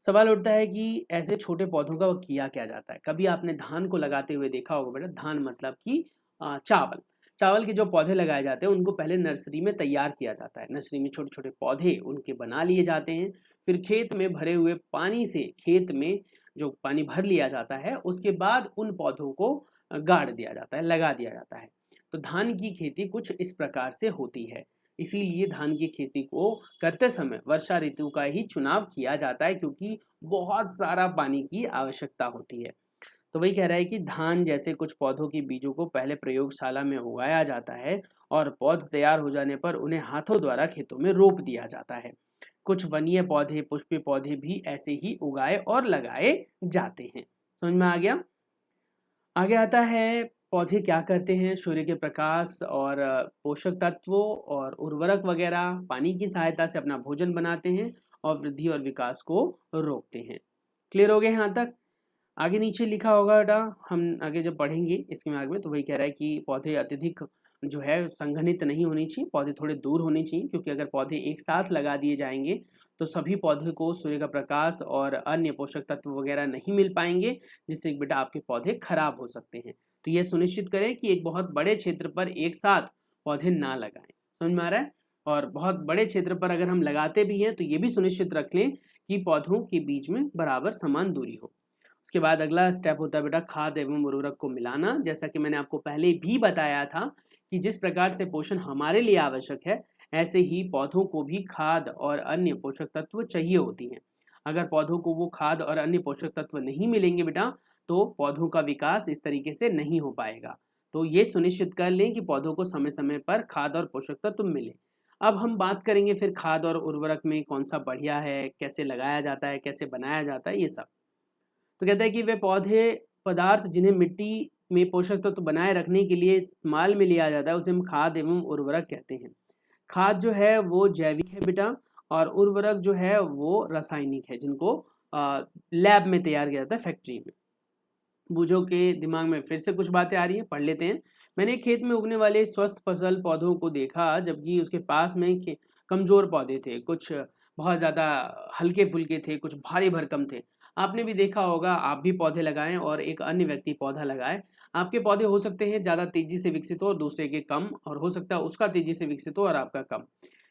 सवाल उठता है कि ऐसे छोटे पौधों का किया क्या जाता है। कभी आपने धान को लगाते हुए देखा होगा बेटा, धान मतलब कि चावल। चावल के जो पौधे लगाए जाते हैं उनको पहले नर्सरी में तैयार किया जाता है। नर्सरी में छोटे छोटे पौधे उनके बना लिए जाते हैं, फिर खेत में भरे हुए पानी से, खेत में जो पानी भर लिया जाता है उसके बाद उन पौधों को गाड़ दिया जाता है, लगा दिया जाता है। तो धान की खेती कुछ इस प्रकार से होती है। इसीलिए धान की खेती को करते समय वर्षा ऋतु का ही चुनाव किया जाता है, क्योंकि बहुत सारा पानी की आवश्यकता होती है। तो वही कह रहा है कि धान जैसे कुछ पौधों के बीजों को पहले प्रयोगशाला में उगाया जाता है और पौध तैयार हो जाने पर उन्हें हाथों द्वारा खेतों में रोप दिया जाता है। कुछ वनीय पौधे, पुष्पीय पौधे भी ऐसे ही उगाए और लगाए जाते हैं। समझ में आ गया? आगे आता है पौधे क्या करते हैं। सूर्य के प्रकाश और पोषक तत्वों और उर्वरक वगैरह पानी की सहायता से अपना भोजन बनाते हैं और वृद्धि और विकास को रोकते हैं। क्लियर हो गए यहाँ तक? आगे नीचे लिखा होगा बेटा, हम आगे जब पढ़ेंगे इसके आगे में, तो वही कह रहा है कि पौधे अत्यधिक जो है संघनित नहीं होनी चाहिए, पौधे थोड़े दूर होने चाहिए, क्योंकि अगर पौधे एक साथ लगा दिए जाएंगे तो सभी पौधे को सूर्य का प्रकाश और अन्य पोषक तत्व वगैरह नहीं मिल पाएंगे, जिससे बेटा आपके पौधे खराब हो सकते हैं। तो ये सुनिश्चित करें कि एक बहुत बड़े क्षेत्र पर एक साथ पौधे ना लगाएं। समझ में आ रहा है? और बहुत बड़े क्षेत्र पर अगर हम लगाते भी हैं तो ये भी सुनिश्चित रख लें कि पौधों के बीच में बराबर समान दूरी हो। उसके बाद अगला स्टेप होता है बेटा खाद एवं उर्वरक को मिलाना। जैसा कि मैंने आपको पहले भी बताया था कि जिस प्रकार से पोषण हमारे लिए आवश्यक है, ऐसे ही पौधों को भी खाद और अन्य पोषक तत्व चाहिए होती हैं। अगर पौधों को वो खाद और अन्य पोषक तत्व नहीं मिलेंगे बेटा, तो पौधों का विकास इस तरीके से नहीं हो पाएगा। तो ये सुनिश्चित कर लें कि पौधों को समय समय पर खाद और पोषक तत्व मिले। अब हम बात करेंगे फिर खाद और उर्वरक में कौन सा बढ़िया है, कैसे लगाया जाता है, कैसे बनाया जाता है, ये सब। तो कहता है कि वे पौधे पदार्थ जिन्हें मिट्टी में पोषक तत्व बनाए रखने के लिए इस्तेमाल में लिया जाता है उसे हम खाद एवं उर्वरक कहते हैं। खाद जो है वो जैविक है बेटा, और उर्वरक जो है वो रासायनिक है, जिनको लैब में तैयार किया जाता है, फैक्ट्री में। बूझो के दिमाग में फिर से कुछ बातें आ रही हैं, पढ़ लेते हैं। मैंने खेत में उगने वाले स्वस्थ फसल पौधों को देखा, जबकि उसके पास में कमजोर पौधे थे, कुछ बहुत ज़्यादा हल्के फुल्के थे, कुछ भारी भरकम थे। आपने भी देखा होगा, आप भी पौधे लगाएं और एक अन्य व्यक्ति पौधा लगाए, आपके पौधे हो सकते हैं ज़्यादा तेजी से विकसित हो और दूसरे के कम, और हो सकता है उसका तेजी से विकसित हो और आपका कम।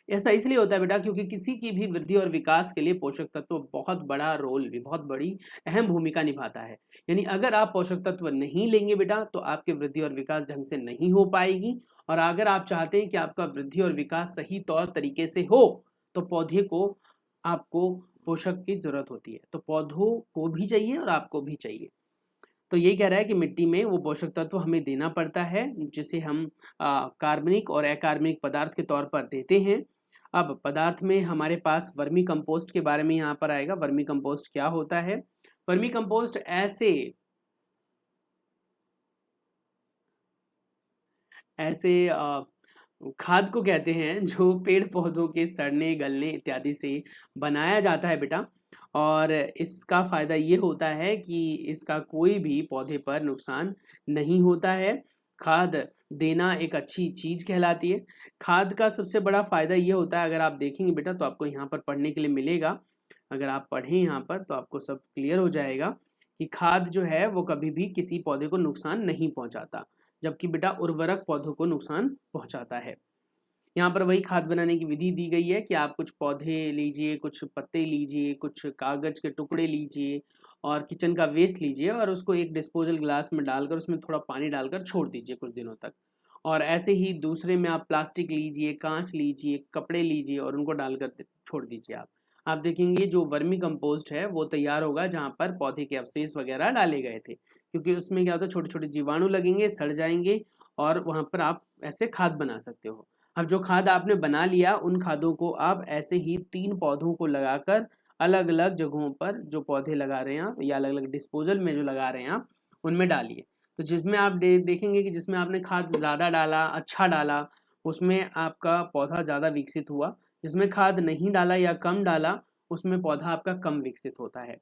ऐसा इसलिए होता है बेटा क्योंकि किसी की भी वृद्धि और विकास के लिए पोषक तत्व बहुत बड़ा रोल, भी बहुत बड़ी अहम भूमिका निभाता है। यानी अगर आप पोषक तत्व नहीं लेंगे बेटा तो आपकी वृद्धि और विकास ढंग से नहीं हो पाएगी, और अगर आप चाहते हैं कि आपका वृद्धि और विकास सही तौर तरीके से हो तो पौधे को, आपको पोषक की जरूरत होती है। तो पौधों को भी चाहिए और आपको भी चाहिए। तो यही कह रहा है कि मिट्टी में वो पोषक तत्व हमें देना पड़ता है, जिसे हम कार्बनिक और अकार्बनिक पदार्थ के तौर पर देते हैं। अब पदार्थ में हमारे पास वर्मी कंपोस्ट के बारे में यहाँ पर आएगा। वर्मी कंपोस्ट क्या होता है? वर्मी कंपोस्ट ऐसे खाद को कहते हैं जो पेड़ पौधों के सड़ने, गलने इत्यादि से बनाया जाता है बेटा, और इसका फ़ायदा ये होता है कि इसका कोई भी पौधे पर नुकसान नहीं होता है। खाद देना एक अच्छी चीज़ कहलाती है। खाद का सबसे बड़ा फ़ायदा ये होता है, अगर आप देखेंगे बेटा तो आपको यहाँ पर पढ़ने के लिए मिलेगा, अगर आप पढ़ें यहाँ पर तो आपको सब क्लियर हो जाएगा कि खाद जो है वो कभी भी किसी पौधे को नुकसान नहीं पहुँचाता, जबकि बेटा उर्वरक पौधों को नुकसान पहुँचाता है। यहाँ पर वही खाद बनाने की विधि दी गई है कि आप कुछ पौधे लीजिए, कुछ पत्ते लीजिए, कुछ कागज के टुकड़े लीजिए और किचन का वेस्ट लीजिए और उसको एक डिस्पोजल ग्लास में डालकर उसमें थोड़ा पानी डालकर छोड़ दीजिए कुछ दिनों तक। और ऐसे ही दूसरे में आप प्लास्टिक लीजिए, कांच लीजिए, कपड़े लीजिए और उनको डालकर छोड़ दीजिए। आप देखेंगे जो वर्मी कंपोस्ट है वो तैयार होगा जहाँ पर पौधे के अवशेष वगैरह डाले गए थे, क्योंकि उसमें क्या होता है, छोटे छोटे जीवाणु लगेंगे, सड़ जाएंगे और वहाँ पर आप ऐसे खाद बना सकते हो। अब जो खाद आपने बना लिया उन खादों को आप ऐसे ही 3 पौधों को लगाकर अलग अलग जगहों पर जो पौधे लगा रहे हैं आप या अलग अलग डिस्पोजल में जो लगा रहे हैं आप उनमें डालिए। तो जिसमें आप देखेंगे कि जिसमें आपने खाद ज़्यादा डाला, अच्छा डाला, उसमें आपका पौधा ज़्यादा विकसित हुआ। जिसमें खाद नहीं डाला या कम डाला उसमें पौधा आपका कम विकसित होता है।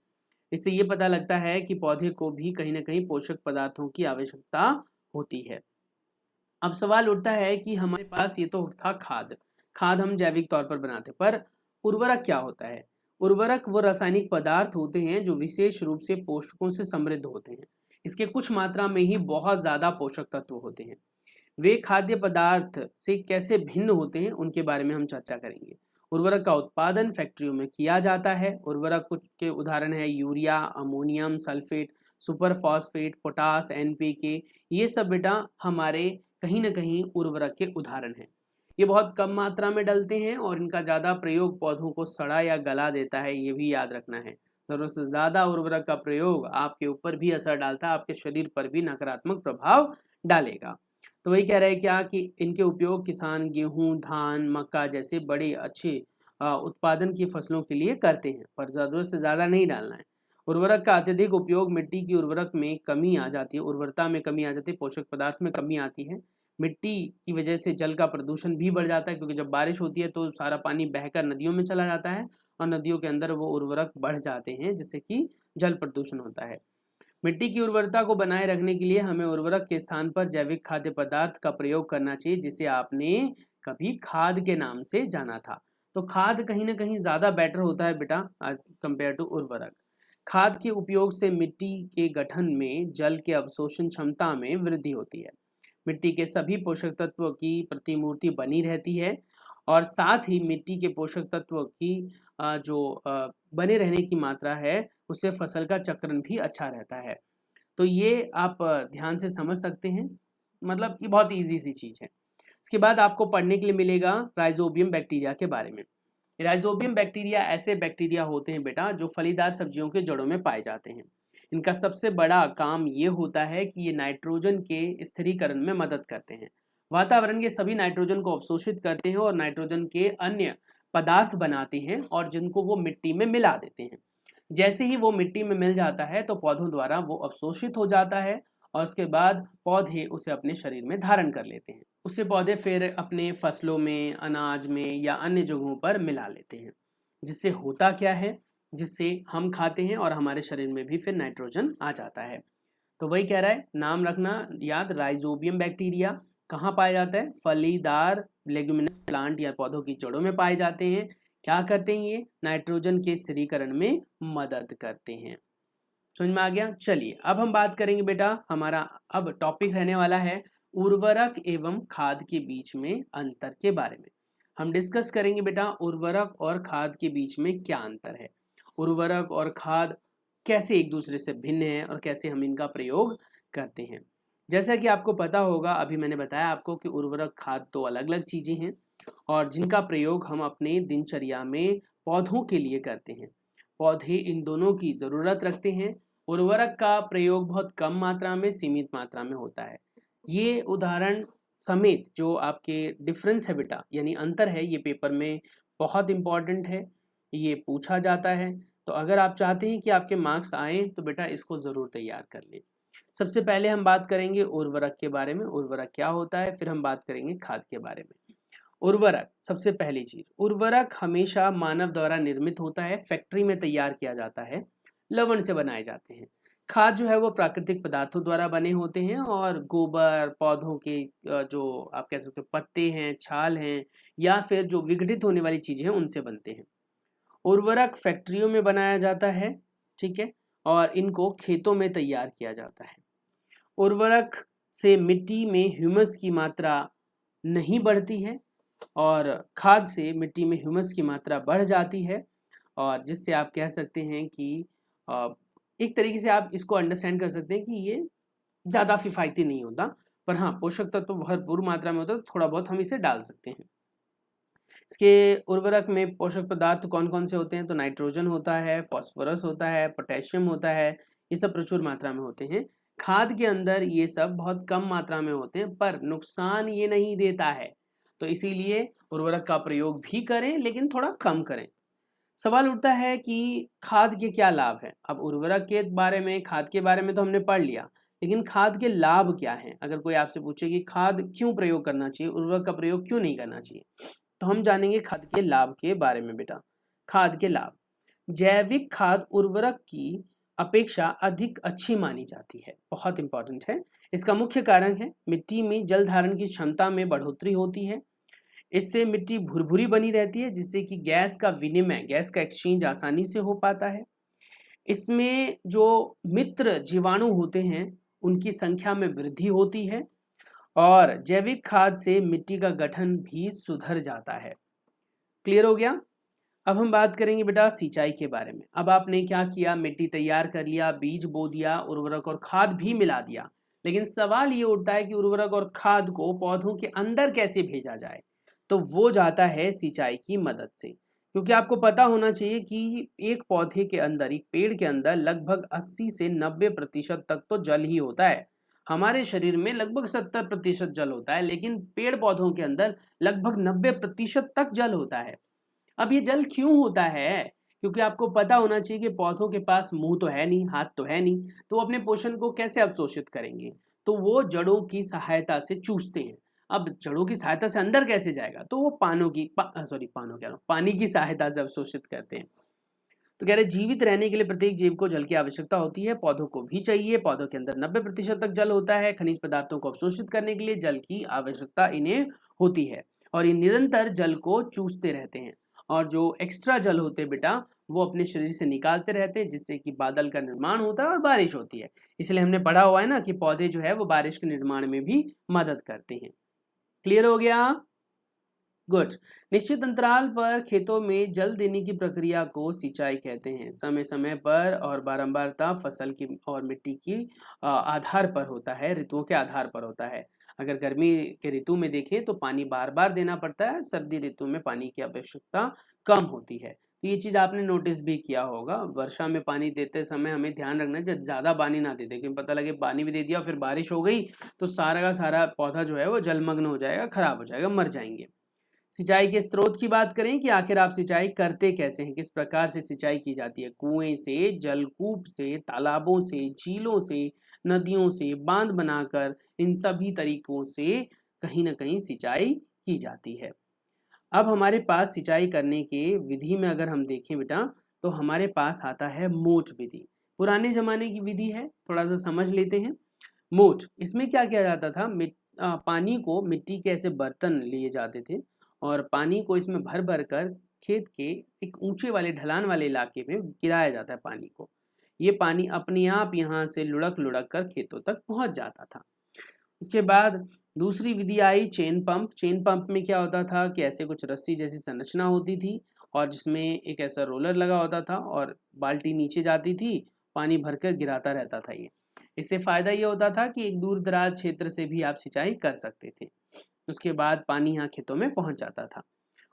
इससे ये पता लगता है कि पौधे को भी कहीं ना कहीं पोषक पदार्थों की आवश्यकता होती है। अब सवाल उठता है कि हमारे पास ये तो था खाद, खाद हम जैविक तौर पर बनाते, पर उर्वरक क्या होता है? उर्वरक वो रासायनिक पदार्थ होते हैं जो विशेष रूप से पोषकों से समृद्ध होते हैं। इसके कुछ मात्रा में ही बहुत ज़्यादा पोषक तत्व होते हैं। वे खाद्य पदार्थ से कैसे भिन्न होते हैं उनके बारे में हम चर्चा करेंगे। उर्वरक का उत्पादन फैक्ट्रियों में किया जाता है। उर्वरक कुछ के उदाहरण है urea, ammonium sulphate, super phosphate, potash, NPK. ये सब बेटा हमारे कहीं ना कहीं उर्वरक के उदाहरण हैं। ये बहुत कम मात्रा में डलते हैं और इनका ज़्यादा प्रयोग पौधों को सड़ा या गला देता है, ये भी याद रखना है। ज़रूरत से ज़्यादा उर्वरक का प्रयोग आपके ऊपर भी असर डालता है, आपके शरीर पर भी नकारात्मक प्रभाव डालेगा। तो वही कह रहे हैं क्या कि इनके उपयोग किसान गेहूं, धान, मक्का जैसे बड़े अच्छे उत्पादन की फसलों के लिए करते हैं, पर ज़रूरत से ज़्यादा नहीं डालना है। उर्वरक का अत्यधिक उपयोग मिट्टी की उर्वरक में कमी आ जाती है, उर्वरता में कमी आ जाती है, पोषक पदार्थ में कमी आती है। मिट्टी की वजह से जल का प्रदूषण भी बढ़ जाता है, क्योंकि जब बारिश होती है तो सारा पानी बहकर नदियों में चला जाता है और नदियों के अंदर वो उर्वरक बढ़ जाते हैं, जिससे कि जल प्रदूषण होता है। मिट्टी की उर्वरता को बनाए रखने के लिए हमें उर्वरक के स्थान पर जैविक खाद्य पदार्थ का प्रयोग करना चाहिए, जिसे आपने कभी खाद के नाम से जाना था। तो खाद कहीं ना कहीं ज़्यादा बेटर होता है बेटा आज कंपेयर टू उर्वरक। खाद के उपयोग से मिट्टी के गठन में, जल के अवशोषण क्षमता में वृद्धि होती है। मिट्टी के सभी पोषक तत्वों की प्रतिमूर्ति बनी रहती है और साथ ही मिट्टी के पोषक तत्वों की बने रहने की मात्रा है उससे फसल का चक्रण भी अच्छा रहता है। तो ये आप ध्यान से समझ सकते हैं, मतलब ये बहुत इजी सी चीज़ है। इसके बाद आपको पढ़ने के लिए मिलेगा राइजोबियम बैक्टीरिया के बारे में। राइजोबियम बैक्टीरिया ऐसे बैक्टीरिया होते हैं बेटा जो फलीदार सब्जियों के जड़ों में पाए जाते हैं। इनका सबसे बड़ा काम ये होता है कि ये नाइट्रोजन के स्थिरीकरण में मदद करते हैं। वातावरण के सभी नाइट्रोजन को अवशोषित करते हैं और नाइट्रोजन के अन्य पदार्थ बनाते हैं और जिनको वो मिट्टी में मिला देते हैं। जैसे ही वो मिट्टी में मिल जाता है तो पौधों द्वारा वो अवशोषित हो जाता है और उसके बाद पौधे उसे अपने शरीर में धारण कर लेते हैं। उसे पौधे फिर अपने फसलों में, अनाज में या अन्य जगहों पर मिला लेते हैं। जिससे होता क्या है, जिससे हम खाते हैं और हमारे शरीर में भी फिर नाइट्रोजन आ जाता है। तो वही कह रहा है, नाम रखना याद, राइजोबियम बैक्टीरिया कहाँ पाया जाता है? फलीदार लेग्यूमिनस प्लांट या पौधों की जड़ों में पाए जाते हैं। क्या करते हैं? ये नाइट्रोजन के स्थिरीकरण में मदद करते हैं। समझ में आ गया? चलिए अब हम बात करेंगे बेटा, हमारा अब टॉपिक रहने वाला है उर्वरक एवं खाद के बीच में अंतर के बारे में। हम डिस्कस करेंगे बेटा उर्वरक और खाद के बीच में क्या अंतर है, उर्वरक और खाद कैसे एक दूसरे से भिन्न है और कैसे हम इनका प्रयोग करते हैं। जैसा कि आपको पता होगा, अभी मैंने बताया आपको कि उर्वरक खाद तो अलग अलग चीज़ें हैं और जिनका प्रयोग हम अपने दिनचर्या में पौधों के लिए करते हैं। पौधे इन दोनों की ज़रूरत रखते हैं। उर्वरक का प्रयोग बहुत कम मात्रा में, सीमित मात्रा में होता है। ये उदाहरण समेत जो आपके डिफरेंस है बेटा, यानी अंतर है, ये पेपर में बहुत इम्पॉर्टेंट है, ये पूछा जाता है। तो अगर आप चाहते हैं कि आपके मार्क्स आएँ तो बेटा इसको ज़रूर तैयार कर लें। सबसे पहले हम बात करेंगे उर्वरक के बारे में, उर्वरक क्या होता है, फिर हम बात करेंगे खाद के बारे में। उर्वरक, सबसे पहली चीज, उर्वरक हमेशा मानव द्वारा निर्मित होता है, फैक्ट्री में तैयार किया जाता है, लवण से बनाए जाते हैं। खाद जो है वो प्राकृतिक पदार्थों द्वारा बने होते हैं और गोबर, पौधों के जो आप कह सकते हो पत्ते हैं, छाल हैं या फिर जो विघटित होने वाली चीजें हैं उनसे बनते हैं। उर्वरक फैक्ट्रियों में बनाया जाता है, ठीक है, और इनको खेतों में तैयार किया जाता है। उर्वरक से मिट्टी में ह्यूमस की मात्रा नहीं बढ़ती है, और खाद से मिट्टी में ह्यूमस की मात्रा बढ़ जाती है, और जिससे आप कह सकते हैं कि एक तरीके से आप इसको अंडरस्टैंड कर सकते हैं कि ये ज़्यादा किफ़ायती नहीं होता, पर हाँ पोषक तत्व तो भरपूर मात्रा में होता है, तो थोड़ा बहुत हम इसे डाल सकते हैं। इसके उर्वरक में पोषक पदार्थ कौन कौन से होते हैं? तो नाइट्रोजन होता है, फास्फोरस होता है, पोटेशियम होता है, ये सब प्रचुर मात्रा में होते हैं। खाद के अंदर ये सब बहुत कम मात्रा में होते हैं, पर नुकसान ये नहीं देता है, तो इसीलिए उर्वरक का प्रयोग भी करें, लेकिन थोड़ा कम करें। सवाल उठता है कि खाद के क्या लाभ हैं? अब उर्वरक के बारे में, खाद के बारे में तो हमने पढ़ लिया, लेकिन खाद के लाभ क्या हैं? अगर कोई आपसे पूछे कि खाद क्यों प्रयोग करना चाहिए, उर्वरक का प्रयोग क्यों नहीं करना चाहिए, तो हम जानेंगे खाद के लाभ के बारे में। बेटा, खाद के लाभ: जैविक खाद उर्वरक की अपेक्षा अधिक अच्छी मानी जाती है, बहुत इंपॉर्टेंट है। इसका मुख्य कारण है मिट्टी में जल धारण की क्षमता में बढ़ोतरी होती है। इससे मिट्टी भुरभुरी बनी रहती है, जिससे कि गैस का विनिमय, गैस का एक्सचेंज आसानी से हो पाता है। इसमें जो मित्र जीवाणु होते हैं उनकी संख्या में वृद्धि होती है, और जैविक खाद से मिट्टी का गठन भी सुधर जाता है। क्लियर हो गया? अब हम बात करेंगे बेटा सिंचाई के बारे में। अब आपने क्या किया, मिट्टी तैयार कर लिया, बीज बो दिया, उर्वरक और खाद भी मिला दिया, लेकिन सवाल ये उठता है कि उर्वरक और खाद को पौधों के अंदर कैसे भेजा जाए? तो वो जाता है सिंचाई की मदद से, क्योंकि आपको पता होना चाहिए कि एक पौधे के अंदर, एक पेड़ के अंदर लगभग 80 से 90% तक तो जल ही होता है। हमारे शरीर में लगभग 70% जल होता है, लेकिन पेड़ पौधों के अंदर लगभग 90% तक जल होता है। अब ये जल क्यों होता है? क्योंकि आपको पता होना चाहिए कि पौधों के पास मुंह तो है नहीं, हाथ तो है नहीं, तो वो अपने पोषण को कैसे अवशोषित करेंगे? तो वो जड़ों की सहायता से चूसते हैं। अब जड़ों की सहायता से अंदर कैसे जाएगा? तो वो पानी की सहायता से अवशोषित करते हैं। तो कह रहे जीवित रहने के लिए प्रत्येक जीव को जल की आवश्यकता होती है, पौधों को भी चाहिए। पौधों के अंदर 90% तक जल होता है। खनिज पदार्थों को अवशोषित करने के लिए जल की आवश्यकता इन्हें होती है, और ये निरंतर जल को चूसते रहते हैं, और जो एक्स्ट्रा जल होते हैं बेटा वो अपने शरीर से निकालते रहते हैं, जिससे कि बादल का निर्माण होता है और बारिश होती है। इसलिए हमने पढ़ा हुआ है ना कि पौधे जो है वो बारिश के निर्माण में भी मदद करते हैं। क्लियर हो गया? गुड। निश्चित अंतराल पर खेतों में जल देने की प्रक्रिया को सिंचाई कहते हैं। समय समय पर और बारंबारता फसल की और मिट्टी की आधार पर होता है, ऋतुओं के आधार पर होता है। अगर गर्मी के ऋतु में देखें तो पानी बार बार देना पड़ता है, सर्दी ऋतु में पानी की आवश्यकता कम होती है। तो ये चीज़ आपने नोटिस भी किया होगा। वर्षा में पानी देते समय हमें ध्यान रखना है ज़्यादा पानी ना दे दे, क्योंकि पता लगे पानी भी दे दिया फिर बारिश हो गई तो सारा का सारा पौधा जो है वो जलमग्न हो जाएगा, खराब हो जाएगा, मर जाएंगे। सिंचाई के स्रोत की बात करें कि आखिर आप सिंचाई करते कैसे हैं, किस प्रकार से सिंचाई की जाती है? कुएं से, जलकूप से, तालाबों से, झीलों से, नदियों से, बांध बनाकर, इन सभी तरीकों से कहीं ना कहीं सिंचाई की जाती है। अब हमारे पास सिंचाई करने के विधि में अगर हम देखें बेटा, तो हमारे पास आता है मोट विधि। पुराने जमाने की विधि है, थोड़ा सा समझ लेते हैं। मोट, इसमें क्या किया जाता था, पानी को मिट्टी के ऐसे बर्तन लिए जाते थे, और पानी को इसमें भर भर कर खेत के एक ऊंचे वाले ढलान वाले इलाके में गिराया जाता है पानी को। ये पानी अपने आप यहाँ से लुढ़क लुढ़क कर खेतों तक पहुंच जाता था। उसके बाद दूसरी विधि आई चेन पंप। चेन पंप में क्या होता था कि ऐसे कुछ रस्सी जैसी संरचना होती थी, और जिसमें एक ऐसा रोलर लगा होता था, और बाल्टी नीचे जाती थी, पानी भरकर गिराता रहता था। ये इससे फायदा ये होता था कि एक दूर दराज क्षेत्र से भी आप सिंचाई कर सकते थे। उसके बाद पानी यहाँ खेतों में पहुंच जाता था।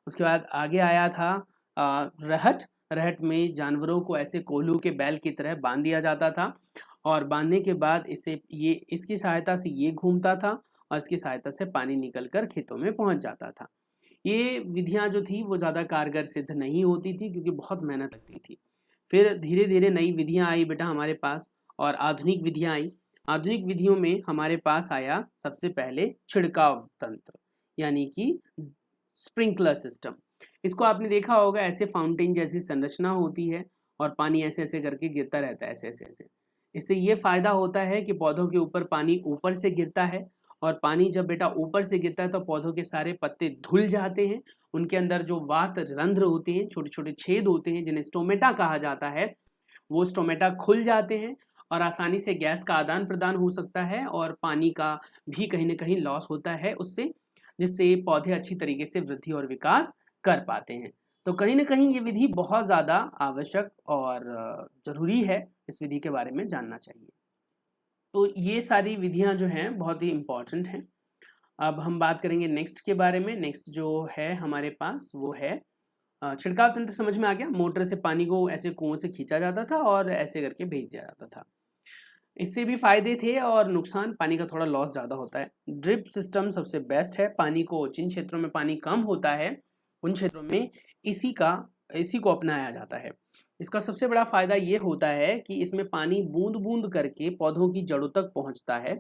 उसके बाद आगे आया था रहट। रहट में जानवरों को ऐसे कोल्हू के बैल की तरह बांध दिया जाता था, और बांधने के बाद इसकी सहायता से ये घूमता था, और इसकी सहायता से पानी निकल कर खेतों में पहुंच जाता था। ये विधियां जो थी वो ज़्यादा कारगर सिद्ध नहीं होती थी, क्योंकि बहुत मेहनत लगती थी। फिर धीरे धीरे नई विधियां आई बेटा हमारे पास, और आधुनिक विधियां आई। आधुनिक विधियों में हमारे पास आया सबसे पहले छिड़काव तंत्र, यानी कि स्प्रिंकलर सिस्टम। इसको आपने देखा होगा, ऐसे फाउंटेन जैसी संरचना होती है, और पानी ऐसे ऐसे करके गिरता रहता है, ऐसे ऐसे ऐसे। इससे ये फायदा होता है कि पौधों के ऊपर पानी ऊपर से गिरता है, और पानी जब बेटा ऊपर से गिरता है तो पौधों के सारे पत्ते धुल जाते हैं। उनके अंदर जो वात रंध्र होते हैं, छोटे छोटे छेद होते हैं, जिन्हें स्टोमेटा कहा जाता है, वो स्टोमेटा खुल जाते हैं, और आसानी से गैस का आदान प्रदान हो सकता है, और पानी का भी कहीं ना कहीं लॉस होता है उससे। जिससे पौधे अच्छी तरीके से वृद्धि और विकास कर पाते हैं। तो कहीं ना कहीं ये विधि बहुत ज़्यादा आवश्यक और ज़रूरी है, इस विधि के बारे में जानना चाहिए। तो ये सारी विधियां जो हैं बहुत ही इम्पॉर्टेंट हैं। अब हम बात करेंगे नेक्स्ट के बारे में। नेक्स्ट जो है हमारे पास वो है छिड़काव तंत्र। समझ में आ गया? मोटर से पानी को ऐसे कुओं से खींचा जाता था और ऐसे करके भेज दिया जाता था। इससे भी फायदे थे और नुकसान, पानी का थोड़ा लॉस ज़्यादा होता है। ड्रिप सिस्टम सबसे बेस्ट है। पानी को, जिन क्षेत्रों में पानी कम होता है उन क्षेत्रों में इसी को अपनाया जाता है। इसका सबसे बड़ा फायदा ये होता है कि इसमें पानी बूंद बूंद करके पौधों की जड़ों तक पहुंचता है।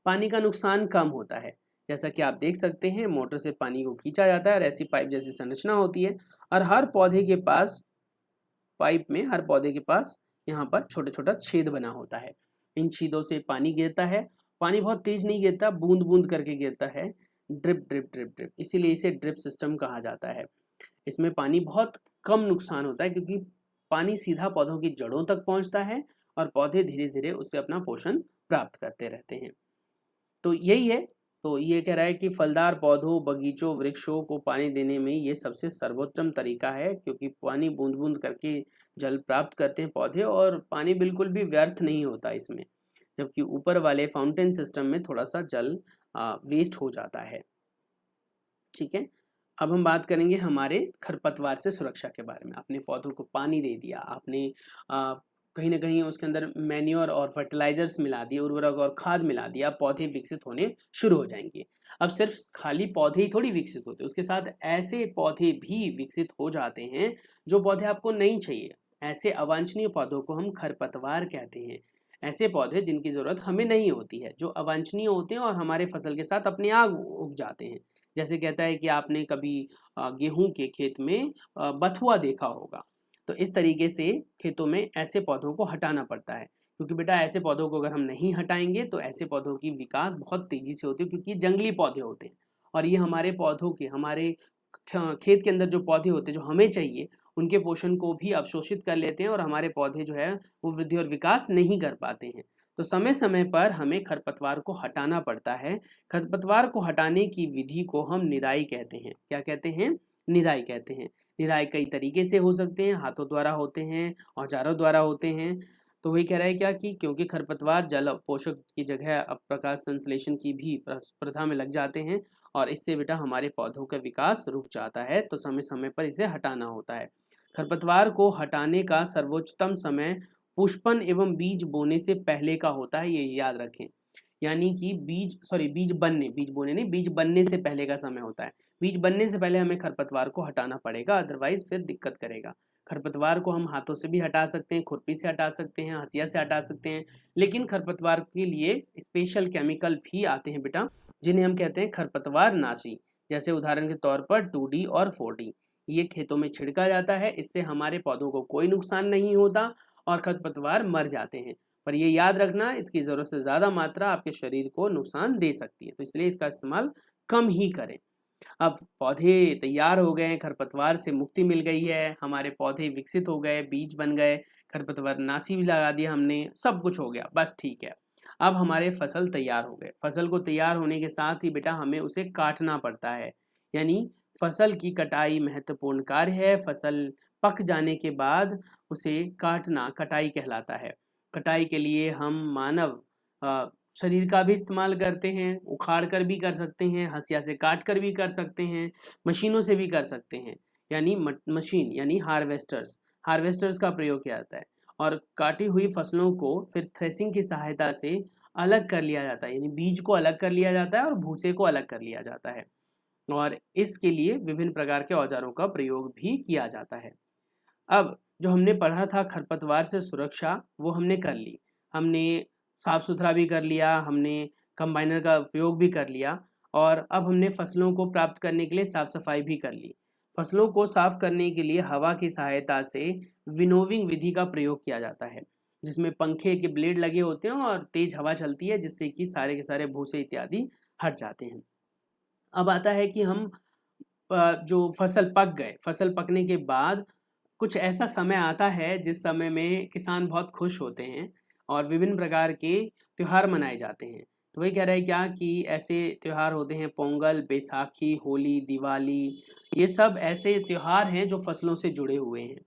पानी का नुकसान कम होता है। जैसा कि आप देख सकते हैं, मोटर से पानी को खींचा जाता है और ऐसी पाइप जैसी संरचना होती है और हर पौधे के पास यहाँ पर छोटा छोटा छेद बना होता है। इन छेदों से पानी गिरता है। पानी बहुत तेज नहीं गिरता, बूंद बूंद करके गिरता है। ड्रिप ड्रिप ड्रिप ड्रिप, इसीलिए इसे ड्रिप सिस्टम कहा जाता है। इसमें पानी बहुत कम नुकसान होता है क्योंकि पानी सीधा पौधों की जड़ों तक पहुंचता है और पौधे धीरे धीरे उससे अपना पोषण प्राप्त करते रहते हैं। तो यही है। तो ये कह रहा है कि फलदार पौधों, बगीचों, वृक्षों को पानी देने में ये सबसे सर्वोत्तम तरीका है, क्योंकि पानी बूंद बूंद करके जल प्राप्त करते हैं पौधे और पानी बिल्कुल भी व्यर्थ नहीं होता इसमें। जबकि ऊपर वाले फाउंटेन सिस्टम में थोड़ा सा जल वेस्ट हो जाता है। ठीक है। अब हम बात करेंगे हमारे खरपतवार से सुरक्षा के बारे में। आपने पौधों को पानी दे दिया, आपने कहीं ना कहीं उसके अंदर मैन्योर और फर्टिलाइजर्स मिला दिए, उर्वरक और खाद मिला दिया, पौधे विकसित होने शुरू हो जाएंगे। अब सिर्फ खाली पौधे ही थोड़ी विकसित होते, उसके साथ ऐसे पौधे भी विकसित हो जाते हैं जो पौधे आपको नहीं चाहिए। ऐसे अवांछनीय पौधों को हम खरपतवार कहते हैं। ऐसे पौधे जिनकी ज़रूरत हमें नहीं होती है, जो अवांछनीय होते हैं और हमारे फसल के साथ अपने आप उग जाते हैं। जैसे कहता है कि आपने कभी गेहूं के खेत में बथुआ देखा होगा। तो इस तरीके से खेतों में ऐसे पौधों को हटाना पड़ता है, क्योंकि बेटा ऐसे पौधों को अगर हम नहीं हटाएंगे तो ऐसे पौधों की विकास बहुत तेजी से होती है, क्योंकि ये जंगली पौधे होते हैं और ये हमारे पौधों के, हमारे खेत के अंदर जो पौधे होते हैं जो हमें चाहिए, उनके पोषण को भी अवशोषित कर लेते हैं और हमारे पौधे जो है वो वृद्धि और विकास नहीं कर पाते हैं। तो समय समय पर हमें खरपतवार को हटाना पड़ता है। खरपतवार को हटाने की विधि को हम निराई कहते हैं। क्या कहते हैं? निराई कहते हैं। निराई कई तरीके से हो सकते हैं, हाथों द्वारा होते हैं, औजारों द्वारा होते हैं। तो वही कह रहा है क्या कि क्योंकि खरपतवार जल पोषक की जगह अब प्रकाश संश्लेषण की भी प्रथा में लग जाते हैं और इससे बेटा हमारे पौधों का विकास रुक जाता है, तो समय समय पर इसे हटाना होता है। खरपतवार को हटाने का सर्वोच्चतम समय पुष्पन एवं बीज बोने से पहले का होता है, ये याद रखें। यानी कि बीज बोने नहीं, बीज बनने से पहले का समय होता है। बीज बनने से पहले हमें खरपतवार को हटाना पड़ेगा, अदरवाइज फिर दिक्कत करेगा। खरपतवार को हम हाथों से भी हटा सकते हैं, खुरपी से हटा सकते हैं, हंसिया से हटा सकते हैं, लेकिन खरपतवार के लिए स्पेशल केमिकल भी आते हैं बेटा, जिन्हें हम कहते हैं खरपतवार नाशी। जैसे उदाहरण के तौर पर 2D और 4D। ये खेतों में छिड़का जाता है, इससे हमारे पौधों को कोई नुकसान नहीं होता और खरपतवार मर जाते हैं। पर ये याद रखना, इसकी ज़रूरत से ज़्यादा मात्रा आपके शरीर को नुकसान दे सकती है, तो इसलिए इसका इस्तेमाल कम ही करें। अब पौधे तैयार हो गए, खरपतवार से मुक्ति मिल गई है, हमारे पौधे विकसित हो गए, बीज बन गए, खरपतवार नाशी भी लगा दिया हमने, सब कुछ हो गया, बस ठीक है। अब हमारे फसल तैयार हो गए। फसल को तैयार होने के साथ ही बेटा हमें उसे काटना पड़ता है, यानी फसल की कटाई महत्वपूर्ण कार्य है। फसल पक जाने के बाद उसे काटना कटाई कहलाता है। कटाई के लिए हम मानव शरीर का भी इस्तेमाल करते हैं, उखाड़ कर भी कर सकते हैं, हंसिया से काट कर भी कर सकते हैं, मशीनों से भी कर सकते हैं, यानी मशीन यानी हार्वेस्टर्स का प्रयोग किया जाता है। और काटी हुई फसलों को फिर थ्रेसिंग की सहायता से अलग कर लिया जाता है, यानी बीज को अलग कर लिया जाता है और भूसे को अलग कर लिया जाता है। और इसके लिए विभिन्न प्रकार के औजारों का प्रयोग भी किया जाता है। अब जो हमने पढ़ा था खरपतवार से सुरक्षा, वो हमने कर ली। हमने साफ सुथरा भी कर लिया, हमने कंबाइनर का उपयोग भी कर लिया और अब हमने फसलों को प्राप्त करने के लिए साफ सफाई भी कर ली। फसलों को साफ करने के लिए हवा की सहायता से विनोविंग विधि का प्रयोग किया जाता है, जिसमें पंखे के ब्लेड लगे होते हैं और तेज हवा चलती है, जिससे कि सारे के सारे भूसे इत्यादि हट जाते हैं। अब आता है कि हम जो फसल पक गए, फसल पकने के बाद कुछ ऐसा समय आता है जिस समय में किसान बहुत खुश होते हैं और विभिन्न प्रकार के त्योहार मनाए जाते हैं। तो वही कह रहा है क्या कि ऐसे त्योहार होते हैं पोंगल, बैसाखी, होली, दिवाली, ये सब ऐसे त्योहार हैं जो फसलों से जुड़े हुए हैं।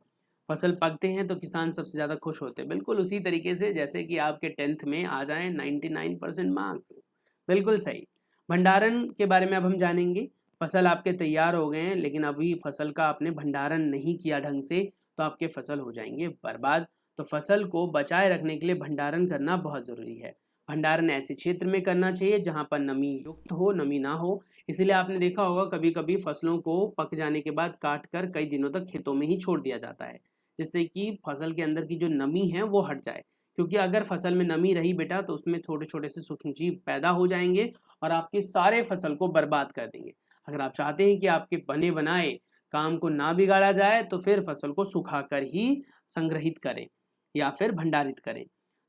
फसल पकते हैं तो किसान सबसे ज़्यादा खुश होते हैं। बिल्कुल उसी तरीके से जैसे कि आपके 10th में आ जाएँ 99% मार्क्स। बिल्कुल सही। भंडारण के बारे में अब हम जानेंगे। फसल आपके तैयार हो गए हैं लेकिन अभी फसल का आपने भंडारण नहीं किया ढंग से, तो आपके फसल हो जाएंगे बर्बाद। तो फसल को बचाए रखने के लिए भंडारण करना बहुत ज़रूरी है। भंडारण ऐसे क्षेत्र में करना चाहिए जहाँ पर नमी युक्त हो, नमी ना हो। इसीलिए आपने देखा होगा कभी कभी फसलों को पक जाने के बाद काट कर कई दिनों तक खेतों में ही छोड़ दिया जाता है, जिससे कि फसल के अंदर की जो नमी है वो हट जाए। क्योंकि अगर फसल में नमी रही बेटा तो उसमें छोटे छोटे से सूक्ष्म जीव पैदा हो जाएंगे और आपके सारे फसल को बर्बाद कर देंगे। अगर आप चाहते हैं कि आपके बने बनाए काम को ना बिगाड़ा जाए तो फिर फसल को सुखाकर ही संग्रहित करें या फिर भंडारित करें।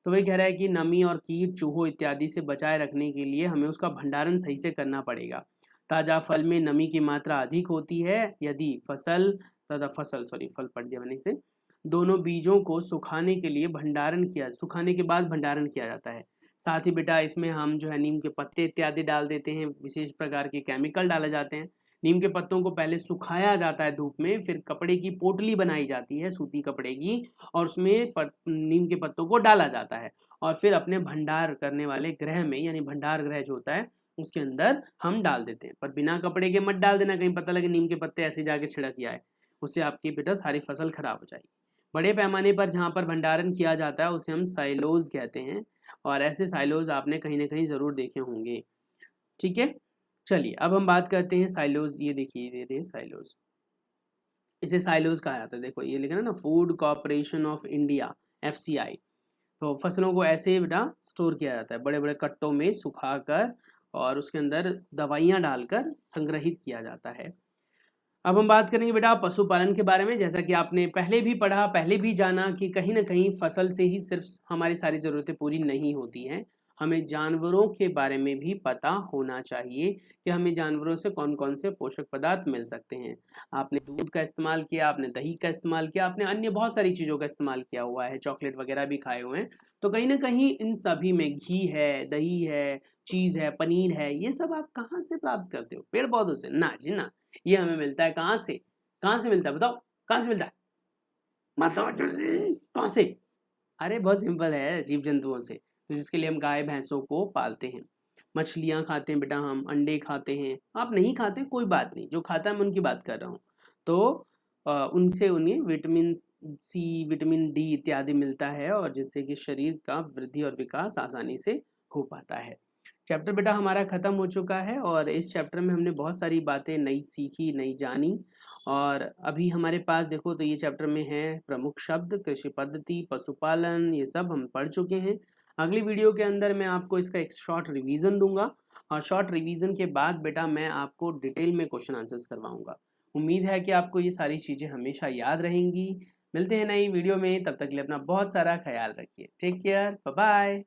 तो वही कह रहा है कि नमी और कीट, चूहों इत्यादि से बचाए रखने के लिए हमें उसका भंडारण सही से करना पड़ेगा। ताज़ा फल में नमी की मात्रा अधिक होती है यदि फल पड़ दिया मैंने से दोनों बीजों को सुखाने के बाद भंडारण किया जाता है। साथ ही बेटा इसमें हम जो है नीम के पत्ते इत्यादि डाल देते हैं, विशेष प्रकार के केमिकल डाले जाते हैं। नीम के पत्तों को पहले सुखाया जाता है धूप में, फिर कपड़े की पोटली बनाई जाती है सूती कपड़े की, और उसमें नीम के पत्तों को डाला जाता है और फिर अपने भंडार करने वाले गृह में, यानी भंडार गृह जो होता है उसके अंदर हम डाल देते हैं। पर बिना कपड़े के मत डाल देना, कहीं पता लगे नीम के पत्ते ऐसे जाके छिड़क आए, उससे आपकी बेटा सारी फसल खराब हो जाएगी। बड़े पैमाने पर जहाँ पर भंडारण किया जाता है उसे हम साइलोज कहते हैं, और ऐसे साइलोज आपने कहीं ना कहीं ज़रूर देखे होंगे। ठीक है, चलिए अब हम बात करते हैं साइलोज। ये देखिए ये साइलोज, इसे साइलोज कहा जाता है। देखो ये लिखा है ना, food corporation of India, FCI। तो फसलों को ऐसे बेटा स्टोर किया जाता है, बड़े बड़े कट्टों में सुखाकर और उसके अंदर दवाइयाँ डालकर संग्रहित किया जाता है। अब हम बात करेंगे बेटा पशुपालन के बारे में। जैसा कि आपने पहले भी पढ़ा, पहले भी जाना कि कहीं ना कहीं फसल से ही सिर्फ हमारी सारी ज़रूरतें पूरी नहीं होती हैं, हमें जानवरों के बारे में भी पता होना चाहिए कि हमें जानवरों से कौन कौन से पोषक पदार्थ मिल सकते हैं। आपने दूध का इस्तेमाल किया, आपने दही का इस्तेमाल किया, आपने अन्य बहुत सारी चीज़ों का इस्तेमाल किया हुआ है, चॉकलेट वगैरह भी खाए हुए हैं। तो कहीं ना कहीं इन सभी में घी है, दही है, चीज़ है, पनीर है, ये सब आप कहाँ से प्राप्त करते हो? पेड़ पौधों से ना जी ना। ये हमें मिलता है कहाँ से? कहाँ से मिलता है बताओ? कहाँ से मिलता है? मतलब कहाँ से? अरे बहुत सिंपल है, जीव जंतुओं से। तो जिसके लिए हम गाय भैंसों को पालते हैं। मछलियाँ खाते हैं बेटा हम, अंडे खाते हैं। आप नहीं खाते कोई बात नहीं, जो खाता है मैं उनकी बात कर रहा हूँ। तो उनसे उन्हें विटामिन C, विटामिन D इत्यादि मिलता है, और जिससे कि शरीर का वृद्धि और विकास आसानी से हो पाता है। चैप्टर बेटा हमारा ख़त्म हो चुका है, और इस चैप्टर में हमने बहुत सारी बातें नई सीखी, नई जानी। और अभी हमारे पास देखो तो ये चैप्टर में है प्रमुख शब्द, कृषि पद्धति, पशुपालन, ये सब हम पढ़ चुके हैं। अगली वीडियो के अंदर मैं आपको इसका एक शॉर्ट रिवीजन दूंगा, और शॉर्ट रिवीजन के बाद बेटा मैं आपको डिटेल में क्वेश्चन आंसर्स करवाऊंगा। उम्मीद है कि आपको ये सारी चीज़ें हमेशा याद रहेंगी। मिलते हैं नई वीडियो में, तब तक के लिए अपना बहुत सारा ख्याल रखिए। Take care, bye bye.